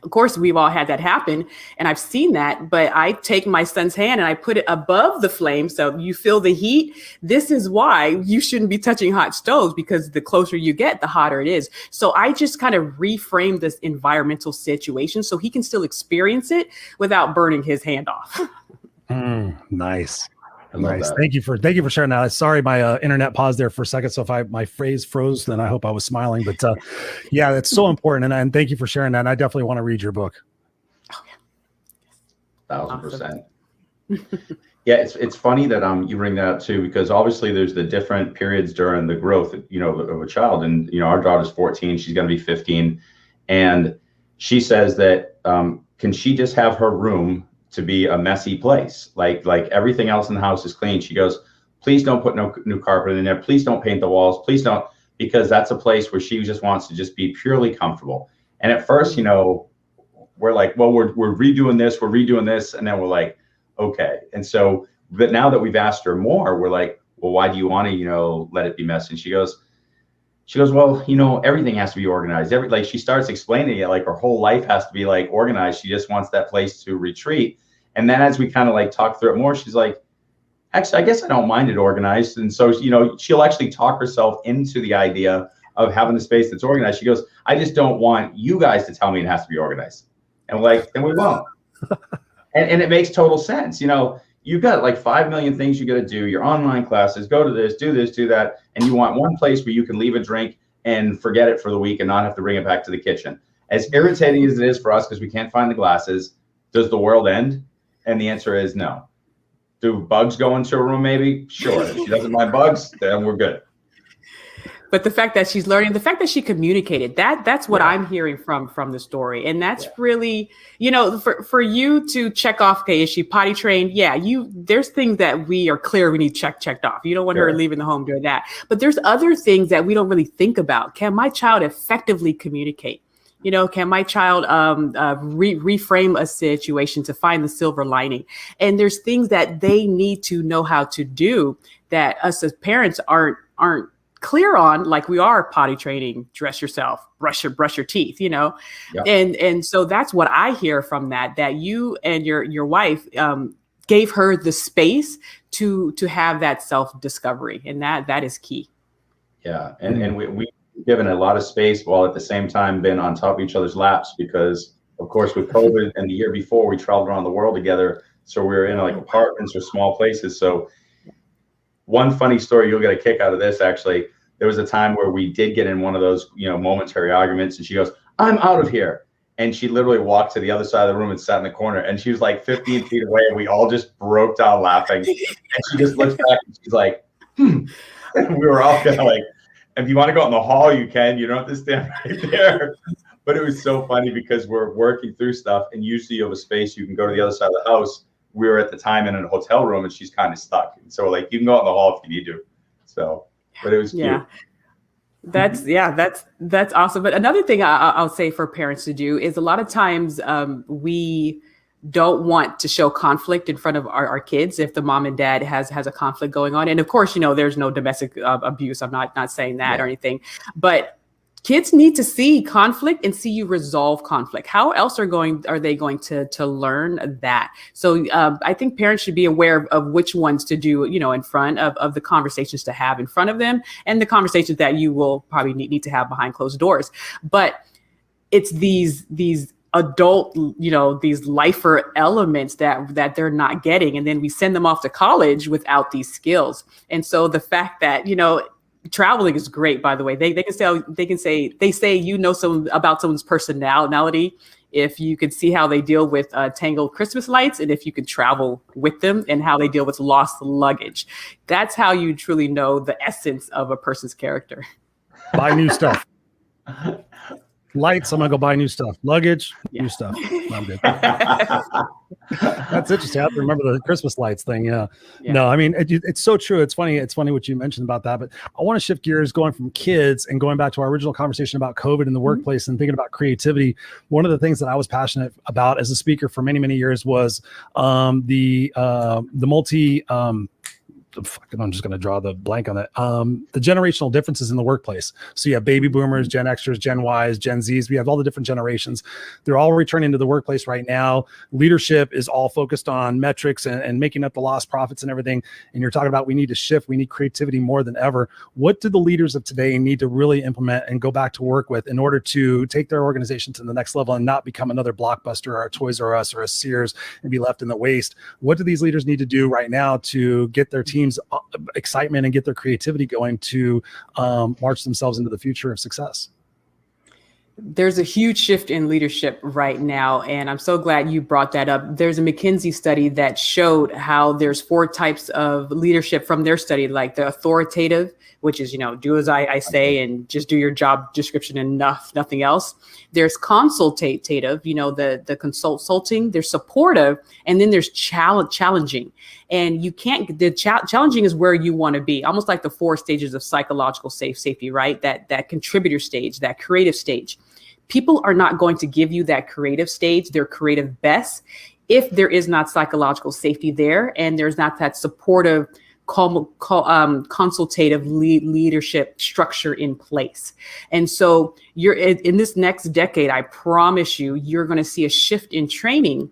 of course, we've all had that happen, and I've seen that, but I take my son's hand and I put it above the flame. So you feel the heat. This is why you shouldn't be touching hot stoves, because the closer you get, the hotter it is. So I just kind of reframe this environmental situation so he can still experience it without burning his hand off. Nice. Nice. Thank you for sharing that. Sorry, my internet paused there for a second. So if my phrase froze, then I hope I was smiling. But yeah, that's so important. And thank you for sharing that. And I definitely want to read your book. Oh, yeah. 1,000%. Yeah, it's funny that you bring that up too, because obviously there's the different periods during the growth, of a child. And our daughter's 14, she's going to be 15, and she says that can she just have her room to be a messy place, like everything else in the house is clean. She goes, please don't put no new carpet in there. Please don't paint the walls. Please don't, because that's a place where she just wants to just be purely comfortable. And at first, we're like, well, we're redoing this. And then we're like, okay. And so, but now that we've asked her more, we're like, well, why do you want to, let it be messy? And she goes, well, everything has to be organized. She starts explaining it, like her whole life has to be like organized. She just wants that place to retreat. And then as we kind of talk through it more, she's like, actually, I guess I don't mind it organized. And so, she'll actually talk herself into the idea of having the space that's organized. She goes, I just don't want you guys to tell me it has to be organized. And we're like, then we won't. and it makes total sense. You've got 5 million things you got to do, your online classes, go to this, do that. And you want one place where you can leave a drink and forget it for the week and not have to bring it back to the kitchen. As irritating as it is for us because we can't find the glasses, does the world end? And the answer is no. Do bugs go into a room? Maybe. Sure. If she doesn't mind bugs, then we're good. But the fact that she's learning, the fact that she communicated, that's what I'm hearing from the story. And that's really, for you to check off, okay, is she potty trained? Yeah, there's things that we are clear we need checked off. You don't want her leaving the home doing that. But there's other things that we don't really think about. Can my child effectively communicate? Can my child reframe a situation to find the silver lining? And there's things that they need to know how to do that us as parents aren't clear on, like we are potty training, dress yourself, brush your teeth, and so that's what I hear from that you and your wife gave her the space to have that self-discovery, and that is key. Yeah, and we given a lot of space while at the same time been on top of each other's laps, because of course with COVID and the year before we traveled around the world together, so we were in apartments or small places. So one funny story, you'll get a kick out of this, actually. There was a time where we did get in one of those momentary arguments, and she goes, I'm out of here. And she literally walked to the other side of the room and sat in the corner, and she was 15 feet away, and we all just broke down laughing. And she just looks back and she's like, And we were all kind of if you want to go out in the hall, you can. You don't have to stand right there. But it was so funny because we're working through stuff, and usually you have a space you can go to the other side of the house. We were at the time in a hotel room, and she's kind of stuck. And so you can go out in the hall if you need to. So, but it was cute. Yeah. That's awesome. But another thing I'll say for parents to do is a lot of times we don't want to show conflict in front of our kids if the mom and dad has a conflict going on. And of course, there's no domestic abuse. I'm not saying that or anything, but kids need to see conflict and see you resolve conflict. How else are they going to learn that? So I think parents should be aware of which ones to do, in front of the conversations to have in front of them, and the conversations that you will probably need to have behind closed doors. But it's these adult, these lifer elements that they're not getting. And then we send them off to college without these skills. And so the fact that, traveling is great, by the way. They say some about someone's personality if you could see how they deal with tangled Christmas lights, and if you could travel with them and how they deal with lost luggage. That's how you truly know the essence of a person's character. Buy new stuff. Lights, I'm gonna go buy new stuff. Luggage, new stuff. I'm good. That's interesting. I have to remember the Christmas lights thing. Yeah. No, I mean, it's so true. It's funny what you mentioned about that. But I want to shift gears, going from kids and going back to our original conversation about COVID in the workplace and thinking about creativity. One of the things that I was passionate about as a speaker for many, many years was the multi. I'm just going to draw the blank on it. The generational differences in the workplace. So you have baby boomers, Gen Xers, Gen Ys, Gen Zs. We have all the different generations. They're all returning to the workplace right now. Leadership is all focused on metrics and making up the lost profits and everything. And you're talking about we need to shift. We need creativity more than ever. What do the leaders of today need to really implement and go back to work with in order to take their organization to the next level and not become another Blockbuster or a Toys R Us or a Sears and be left in the waste? What do these leaders need to do right now to get their teams excitement and get their creativity going to march themselves into the future of success? There's a huge shift in leadership right now, and I'm so glad you brought that up. There's a McKinsey study that showed how there's 4 types of leadership from their study, like the authoritative, which is, do as I say and just do your job description and nothing else. There's consultative, the consulting. There's supportive, and then there's challenging. And you can't, challenging is where you want to be, almost like the 4 stages of psychological safety, right? That contributor stage, that creative stage. People are not going to give you that creative stage, their creative best, if there is not psychological safety there and there's not that supportive, consultative leadership structure in place. And so you're in this next decade, I promise you're going to see a shift in training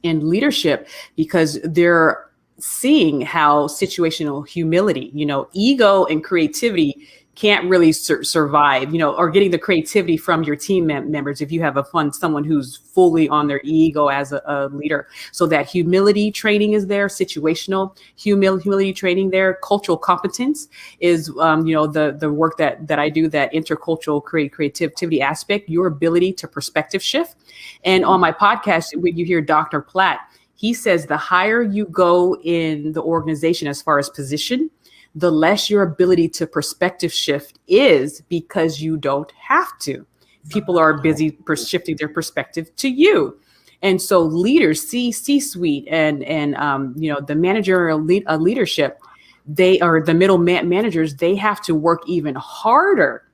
and leadership, because they're seeing how situational humility, ego and creativity can't really survive, or getting the creativity from your team members if you have someone who's fully on their ego as a leader. So that humility training is there, situational humility training there. Cultural competence is, the work that I do, that intercultural creativity aspect, your ability to perspective shift. And on my podcast, when you hear Dr. Platt, he says the higher you go in the organization as far as position, the less your ability to perspective shift is, because you don't have to. People are busy shifting their perspective to you. And so leaders, C-suite and the managerial leadership, they are the middle managers, they have to work even harder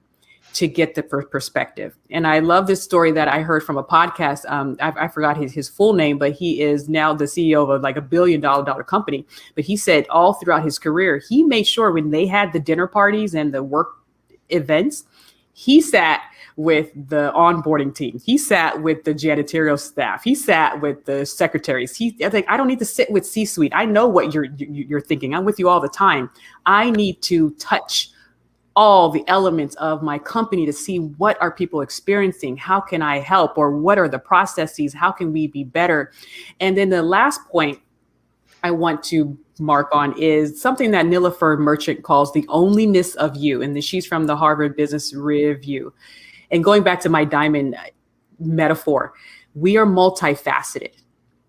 to get the perspective. And I love this story that I heard from a podcast. I forgot his full name, but he is now the CEO of $1 billion company. But he said all throughout his career, he made sure when they had the dinner parties and the work events, he sat with the onboarding team. He sat with the janitorial staff. He sat with the secretaries. I don't need to sit with C-suite. I know what you're thinking. I'm with you all the time. I need to touch all the elements of my company to see what are people experiencing, how can I help, or what are the processes, how can we be better. And then the last point I want to mark on is something that Nilüfer Merchant calls the onlyness of you. And she's from the Harvard Business Review. And going back to my diamond metaphor, we are multifaceted.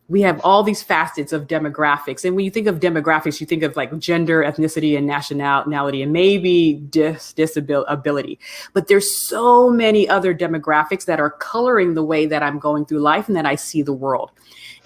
We have all these facets of demographics. And when you think of demographics, you think of like gender, ethnicity, and nationality, and maybe disability. But there's so many other demographics that are coloring the way that I'm going through life and that I see the world.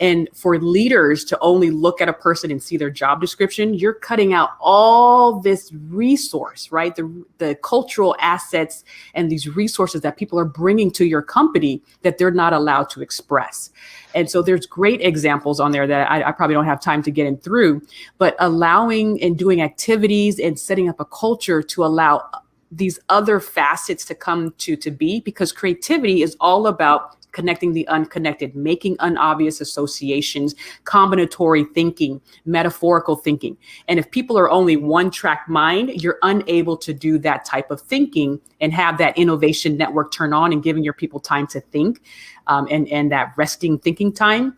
And for leaders to only look at a person and see their job description, you're cutting out all this resource, right? The cultural assets and these resources that people are bringing to your company that they're not allowed to express. And so there's great examples on there that I probably don't have time to get in through, but allowing and doing activities and setting up a culture to allow these other facets to come to be, because creativity is all about connecting the unconnected, making unobvious associations, combinatory thinking, metaphorical thinking. And if people are only one-track mind, you're unable to do that type of thinking and have that innovation network turn on and giving your people time to think, and that resting thinking time.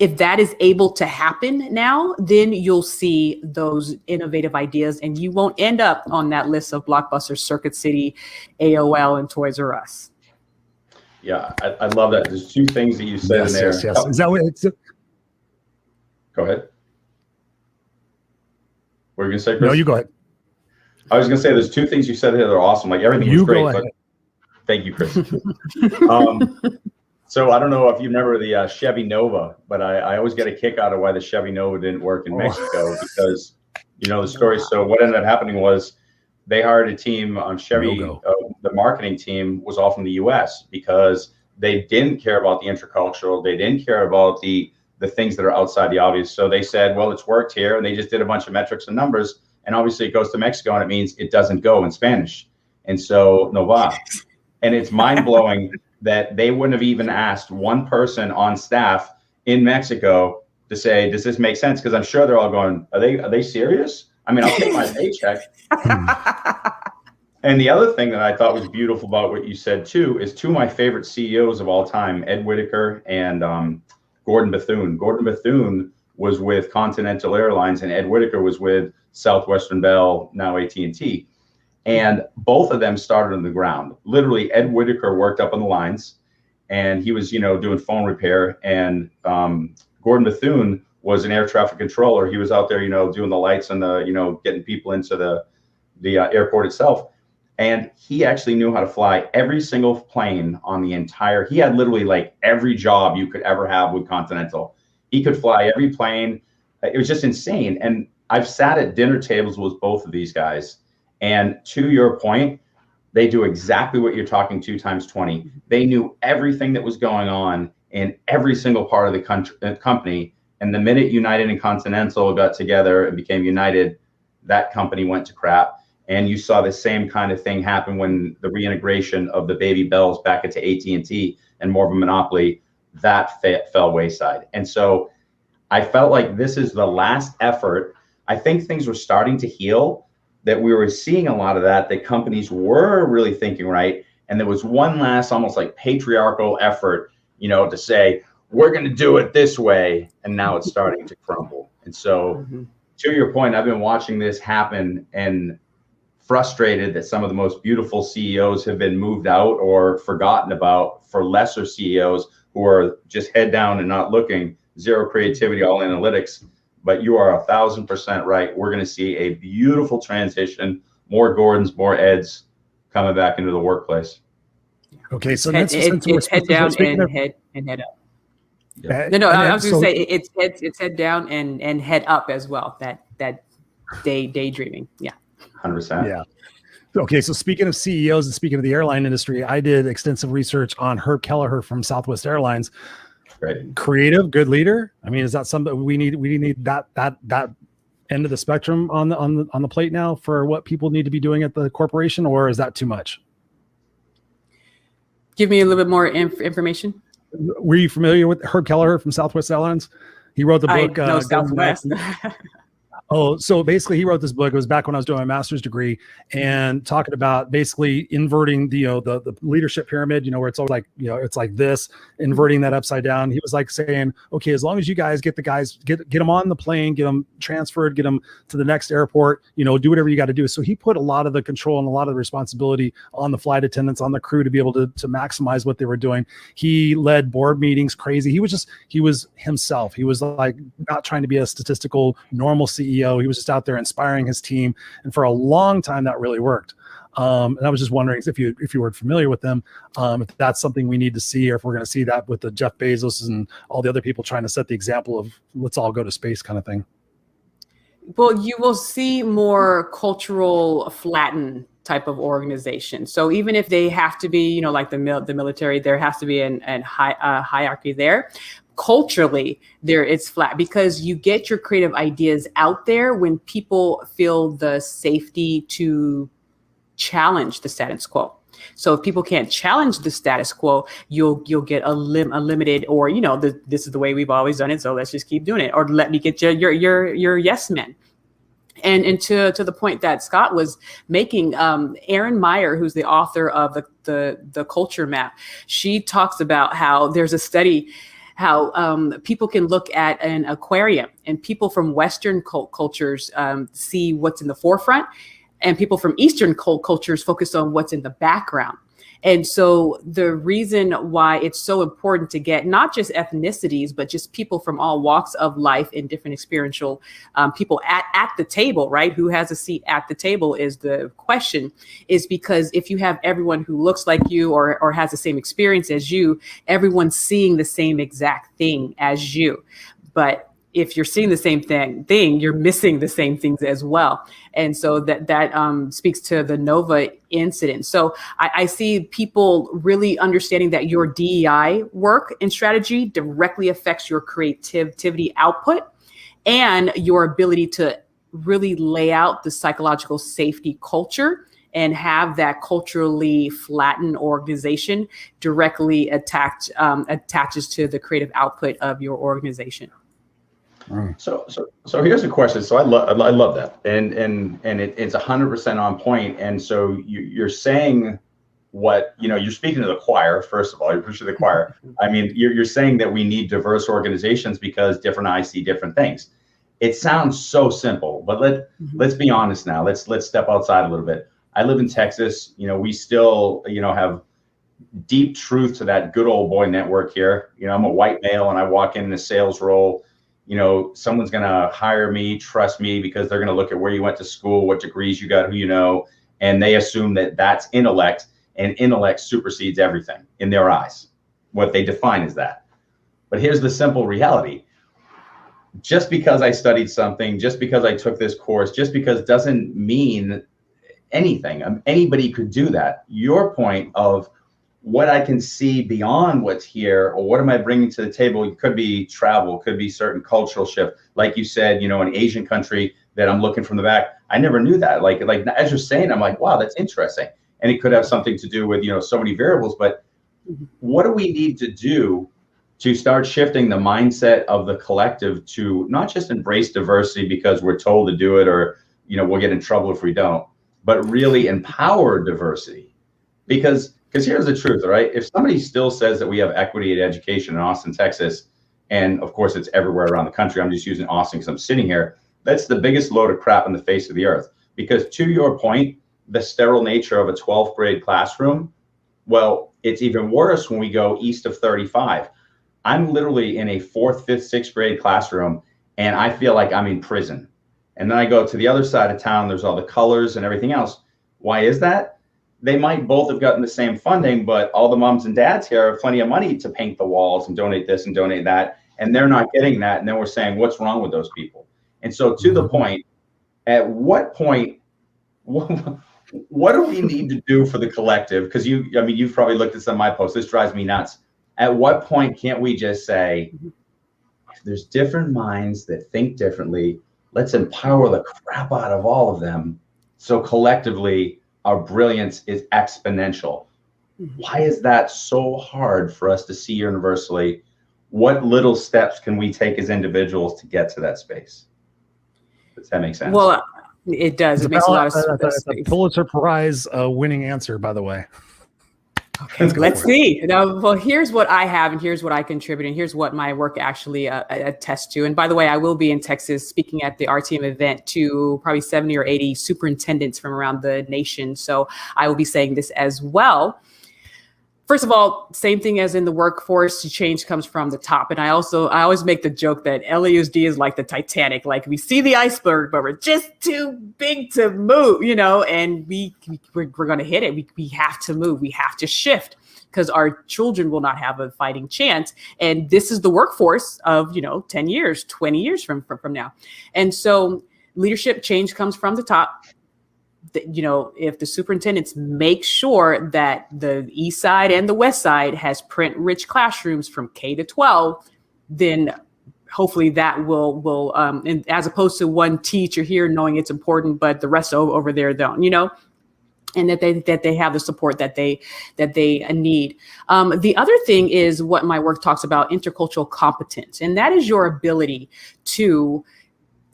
If that is able to happen now, then you'll see those innovative ideas, and you won't end up on that list of Blockbuster, Circuit City, AOL, and Toys R Us. Yeah, I love that. There's two things that you said in there. Yes. Is that what it's? Go ahead. What were you going to say, Chris? No, you go ahead. I was going to say there's two things you said here that are awesome. Like everything was great. But thank you, Chris. So I don't know if you remember the Chevy Nova, but I always get a kick out of why the Chevy Nova didn't work in Mexico, because you know the story. So what ended up happening was they hired a team on Chevy. The marketing team was all from the U.S. because they didn't care about the intercultural. They didn't care about the things that are outside the obvious. So they said, well, it's worked here. And they just did a bunch of metrics and numbers. And obviously it goes to Mexico and it means it doesn't go in Spanish. And so no va. And it's mind blowing that they wouldn't have even asked one person on staff in Mexico to say, does this make sense? Because I'm sure they're all going, are they serious? I mean, I'll take my paycheck. And the other thing that I thought was beautiful about what you said too is two of my favorite CEOs of all time, Ed Whittaker and Gordon Bethune. Gordon Bethune was with Continental Airlines and Ed Whittaker was with Southwestern Bell, now AT&T. And both of them started on the ground. Literally, Ed Whittaker worked up on the lines and he was, doing phone repair. And Gordon Bethune was an air traffic controller. He was out there, doing the lights and getting people into the airport itself. And he actually knew how to fly every single plane on the entire, he had literally like every job you could ever have with Continental. He could fly every plane. It was just insane. And I've sat at dinner tables with both of these guys. And to your point, they do exactly what you're talking 2 times 20. They knew everything that was going on in every single part of the company. And the minute United and Continental got together and became United, that company went to crap. And you saw the same kind of thing happen when the reintegration of the baby bells back into AT&T and more of a monopoly, that fell wayside. And so I felt like this is the last effort. I think things were starting to heal, that we were seeing a lot of that companies were really thinking right. And there was one last almost like patriarchal effort, to say, we're going to do it this way. And now it's starting to crumble. And so to your point, I've been watching this happen and frustrated that some of the most beautiful CEOs have been moved out or forgotten about for lesser CEOs who are just head down and not looking, zero creativity, all analytics. But you are 1,000% right. We're going to see a beautiful transition, more Gordons, more Eds coming back into the workplace. Okay, so it's head down and head up. Yeah. No, I was going to say it's head down and head up as well. That daydreaming. Yeah. 100%. Yeah. Okay, so speaking of CEOs and speaking of the airline industry, I did extensive research on Herb Kelleher from Southwest Airlines. Right. Creative, good leader. I mean, is that something we need? We need that end of the spectrum on the plate now for what people need to be doing at the corporation, or is that too much? Give me a little bit more information. Were you familiar with Herb Kelleher from Southwest Airlines? He wrote the book. I know Southwest. Oh, so basically he wrote this book. It was back when I was doing my master's degree and talking about basically inverting the leadership pyramid, where it's all like, it's like this, inverting that upside down. He was like saying, okay, as long as you guys get them on the plane, get them transferred, get them to the next airport, do whatever you got to do. So he put a lot of the control and a lot of the responsibility on the flight attendants, on the crew to be able to maximize what they were doing. He led board meetings crazy. He was himself. He was like not trying to be a statistical normal CEO. He was just out there inspiring his team, and for a long time that really worked. And I was just wondering if you were familiar with them, if that's something we need to see, or if we're going to see that with the Jeff Bezos and all the other people trying to set the example of let's all go to space kind of thing. Well, you will see more cultural flatten type of organization. So even if they have to be, like the military, there has to be a hierarchy there. Culturally, it's flat because you get your creative ideas out there when people feel the safety to challenge the status quo. So if people can't challenge the status quo, you'll get a limited, or, you know, this is the way we've always done it, so let's just keep doing it, or let me get your yes men. And to the point that Scott was making, Erin Meyer, who's the author of the Culture Map, she talks about how there's a study how people can look at an aquarium, and people from Western cultures see what's in the forefront, and people from Eastern cultures focus on what's in the background. And so the reason why it's so important to get not just ethnicities, but just people from all walks of life and different experiential people at the table, right? Who has a seat at the table is the question, is because if you have everyone who looks like you or has the same experience as you, everyone's seeing the same exact thing as you. But if you're seeing the same thing, you're missing the same things as well. And so that speaks to the Nova incident. So I see people really understanding that your DEI work and strategy directly affects your creativity output and your ability to really lay out the psychological safety culture and have that culturally flattened organization directly attaches to the creative output of your organization. So here's a question. So I love that, and it's 100% on point. And so you're saying what, you know, you're speaking to the choir. First of all, you're pushing the choir. I mean, you're saying that we need diverse organizations because different eyes see different things. It sounds so simple, but let's be honest now. Let's step outside a little bit. I live in Texas. You know, we still, you know, have deep truth to that good old boy network here. You know, I'm a white male and I walk in a sales role. You know, someone's going to hire me, trust me, because they're going to look at where you went to school, what degrees you got, who you know, and they assume that that's intellect, and intellect supersedes everything in their eyes, what they define as that. But here's the simple reality. Just because I studied something, just because I took this course, just because doesn't mean anything. Anybody could do that. Your point of what I can see beyond what's here, or what am I bringing to the table? It could be travel, could be certain cultural shift. Like you said, you know, an Asian country that I'm looking from the back. I never knew that. Like as you're saying, I'm like, wow, that's interesting. And it could have something to do with, you know, so many variables. But what do we need to do to start shifting the mindset of the collective to not just embrace diversity because we're told to do it, or, you know, we'll get in trouble if we don't, but really empower diversity? Because here's the truth, right? If somebody still says that we have equity in education in Austin, Texas, and of course it's everywhere around the country, I'm just using Austin because I'm sitting here, that's the biggest load of crap on the face of the earth. Because to your point, the sterile nature of a 12th grade classroom, well, it's even worse when we go east of 35. I'm literally in a 4th, 5th, 6th grade classroom, and I feel like I'm in prison. And then I go to the other side of town, there's all the colors and everything else. Why is that? They might both have gotten the same funding, but all the moms and dads here have plenty of money to paint the walls and donate this and donate that, and they're not getting that. And then we're saying, what's wrong with those people? And so to the point, at what point, what do we need to do for the collective? Because you've probably looked at some of my posts. This drives me nuts. At what point can't we just say, if there's different minds that think differently, let's empower the crap out of all of them, so collectively our brilliance is exponential? Why is that so hard for us to see universally? What little steps can we take as individuals to get to that space? Does that make sense? Well, it does. It makes a lot of sense. That's a Pulitzer Prize winning answer, by the way. Okay, let's see. Now, well, here's what I have, and here's what I contribute, and here's what my work actually attests to. And by the way, I will be in Texas speaking at the RTM event to probably 70 or 80 superintendents from around the nation. So I will be saying this as well. First of all, same thing as in the workforce, change comes from the top. And I always make the joke that LAUSD is like the Titanic. Like, we see the iceberg, but we're just too big to move, you know, and we're going to hit it. We have to move. We have to shift, because our children will not have a fighting chance. And this is the workforce of, 10 years, 20 years from now. And so leadership change comes from the top. If the superintendents make sure that the east side and the west side has print-rich classrooms from K to 12, then hopefully that will and as opposed to one teacher here knowing it's important, but the rest over there don't, and that they have the support that they need. The other thing is what my work talks about, intercultural competence, and that is your ability to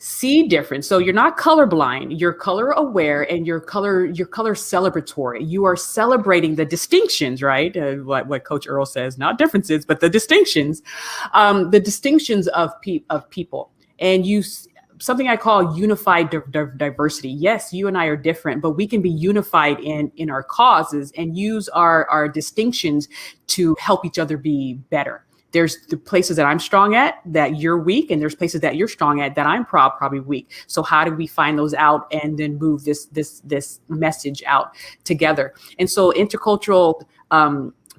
see difference. So you're not colorblind, you're color aware, and you're color celebratory. You are celebrating the distinctions, right? What Coach Earl says, not differences, but the distinctions of people. And something I call unified diversity. Yes, you and I are different, but we can be unified in our causes and use our distinctions to help each other be better. There's the places that I'm strong at that you're weak, and there's places that you're strong at that I'm probably weak. So how do we find those out and then move this message out together? And so intercultural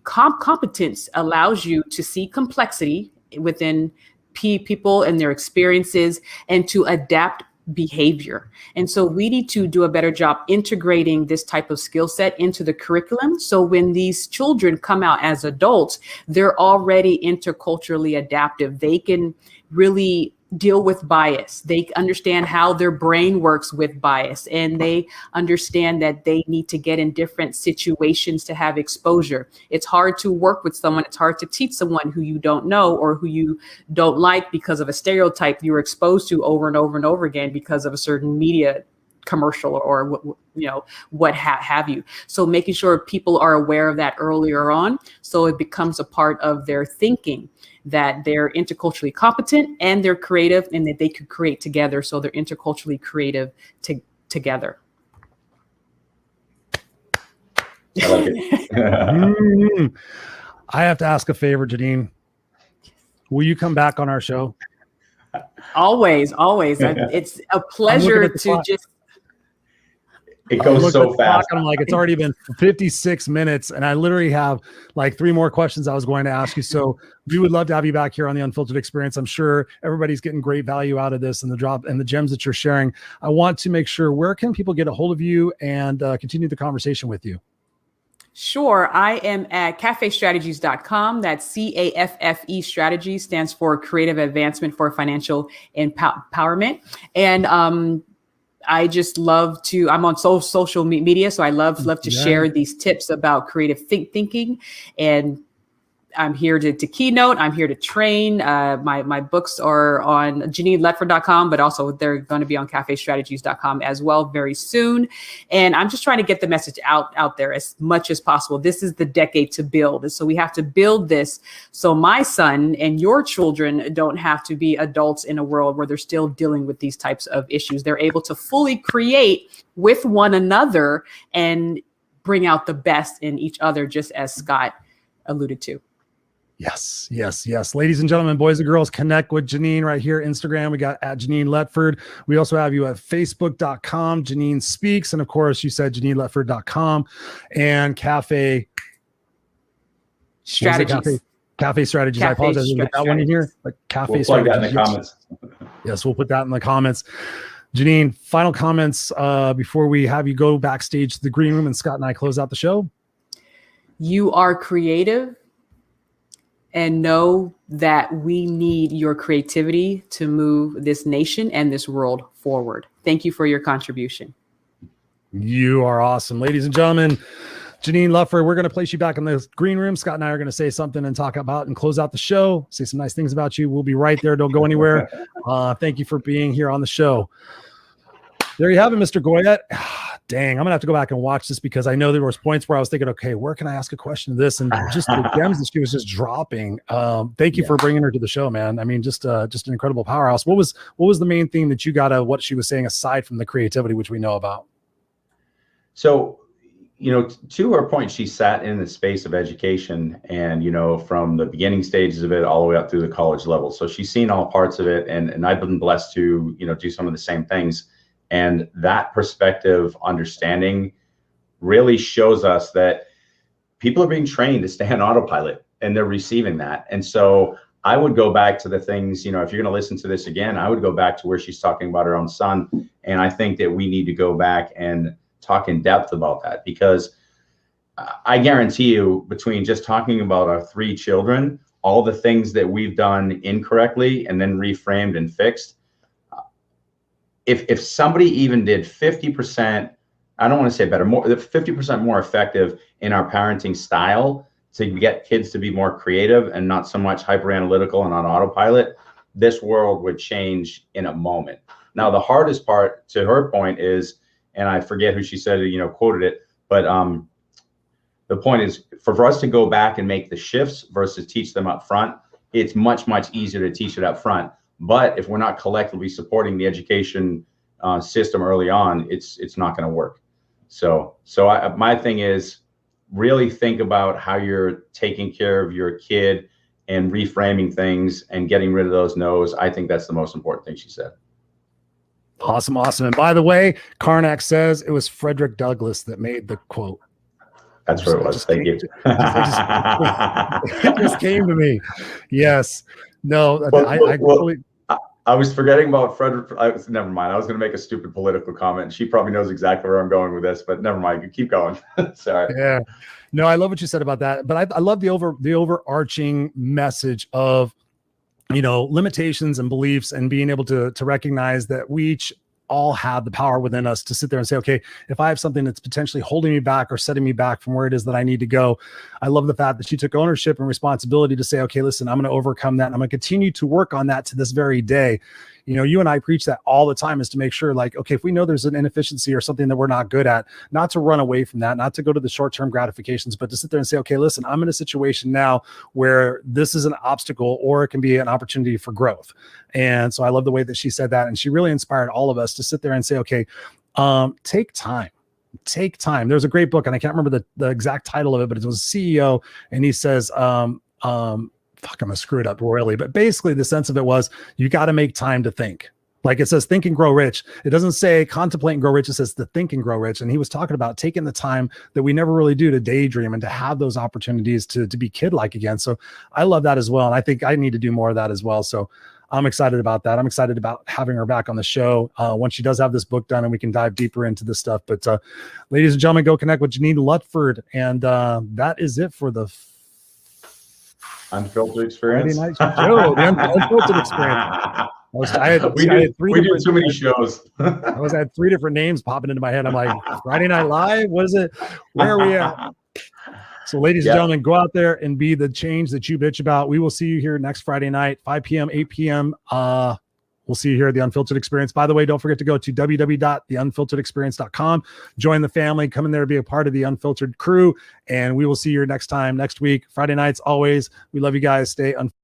competence allows you to see complexity within people and their experiences and to adapt behavior. And so we need to do a better job integrating this type of skill set into the curriculum. So when these children come out as adults, they're already interculturally adaptive. They can really deal with bias. They understand how their brain works with bias, and they understand that they need to get in different situations to have exposure. It's hard to work with someone. It's hard to teach someone who you don't know or who you don't like because of a stereotype you were exposed to over and over and over again because of a certain media commercial or what have you. So making sure people are aware of that earlier on, so it becomes a part of their thinking, that they're interculturally competent and they're creative and that they could create together. So they're interculturally creative together. I like it. I have to ask a favor, Genein. Will you come back on our show? Always. It's a pleasure to just. It goes so fast. I'm like, it's already been 56 minutes, and I literally have like 3 more questions I was going to ask you. So we would love to have you back here on the Unfiltered Experience. I'm sure everybody's getting great value out of this and the gems that you're sharing. I want to make sure, where can people get a hold of you and continue the conversation with you? Sure. I am at cafestrategies.com. That's CAFFE strategies, stands for Creative Advancement for Financial Empowerment. And I just love to, I'm on social media. So I love to share these tips about creative thinking, and I'm here to keynote. I'm here to train. My books are on GeneinLetford.com, but also they're going to be on cafestrategies.com as well very soon. And I'm just trying to get the message out there as much as possible. This is the decade to build. And so we have to build this so my son and your children don't have to be adults in a world where they're still dealing with these types of issues. They're able to fully create with one another and bring out the best in each other, just as Scott alluded to. Yes. Ladies and gentlemen, boys and girls, connect with Genein right here. Instagram, we got at Genein Letford. We also have you at facebook.com, Genein Speaks. And of course, you said GeneinLetford.com and Cafe Strategies. Cafe Strategies. I apologize. We'll get that one in here. Like Cafe We'll Strategies. plug that in the comments. Yes, we'll put that in the comments. Genein, final comments before we have you go backstage to the green room and Scott and I close out the show. You are creative. And know that we need your creativity to move this nation and this world forward. Thank you for your contribution. You are awesome. Ladies and gentlemen, Genein Letford, we're going to place you back in the green room. Scott and I are going to say something and talk about and close out the show, say some nice things about you. We'll be right there. Don't go anywhere. Thank you for being here on the show. There you have it, Mr. Goyette. Dang, I'm gonna have to go back and watch this because I know there was points where I was thinking, okay, where can I ask a question of this? And just the gems that she was just dropping. Thank you for bringing her to the show, man. I mean, just an incredible powerhouse. What was the main thing that you got out of what she was saying aside from the creativity, which we know about? So, to her point, she sat in the space of education and, from the beginning stages of it all the way up through the college level. So she's seen all parts of it. And I've been blessed to, do some of the same things. And that perspective understanding really shows us that people are being trained to stay on autopilot and they're receiving that. And so I would go back to the things, if you're going to listen to this again, I would go back to where she's talking about her own son. And I think that we need to go back and talk in depth about that, because I guarantee you, between just talking about our 3 children, all the things that we've done incorrectly and then reframed and fixed, if somebody even did 50%, I don't want to say better, more 50% more effective in our parenting style to get kids to be more creative and not so much hyper analytical and on autopilot, this world would change in a moment. Now, the hardest part, to her point, is, and I forget who she said it, quoted it, but the point is for us to go back and make the shifts versus teach them up front. It's much, much easier to teach it up front. But if we're not collectively supporting the education system early on, it's not going to work. So my thing is really think about how you're taking care of your kid and reframing things and getting rid of those no's. I think that's the most important thing she said. Awesome. And by the way, Karnak says it was Frederick Douglass that made the quote. That's what it was. Thank you. It just came to me. Yes. No, I was forgetting about Frederick. Never mind. I was going to make a stupid political comment. She probably knows exactly where I'm going with this, but never mind. You keep going. Sorry. Yeah. No, I love what you said about that. But I love the overarching message of, limitations and beliefs and being able to recognize that we each all have the power within us to sit there and say, okay, if I have something that's potentially holding me back or setting me back from where it is that I need to go. I love the fact that she took ownership and responsibility to say, okay, listen, I'm going to overcome that. And I'm going to continue to work on that to this very day. You and I preach that all the time, is to make sure, like, okay, if we know there's an inefficiency or something that we're not good at, not to run away from that, not to go to the short-term gratifications, but to sit there and say, okay, listen, I'm in a situation now where this is an obstacle or it can be an opportunity for growth. And so I love the way that she said that. And she really inspired all of us to sit there and say, okay, take time. There's a great book, and I can't remember the exact title of it, but it was a CEO, and he says, I'm going to screw it up royally, but basically the sense of it was, you got to make time to think. Like it says, think and grow rich. It doesn't say contemplate and grow rich. It says to think and grow rich. And he was talking about taking the time that we never really do to daydream and to have those opportunities to be kid-like again. So I love that as well. And I think I need to do more of that as well. So I'm excited about that. I'm excited about having her back on the show once she does have this book done and we can dive deeper into this stuff. But ladies and gentlemen, go connect with Genein Letford. And that is it for the Unfiltered experience. Friday night show, the Unfiltered experience. We do too many shows. I had 3 different names popping into my head. I'm like, Friday Night Live? What is it? Where are we at? So ladies and gentlemen, go out there and be the change that you bitch about. We will see you here next Friday night, 5 p.m., 8 p.m. We'll see you here at the Unfiltered Experience. By the way, don't forget to go to www.theunfilteredexperience.com. Join the family. Come in there to be a part of the Unfiltered crew. And we will see you next week, Friday nights, always. We love you guys. Stay unfiltered.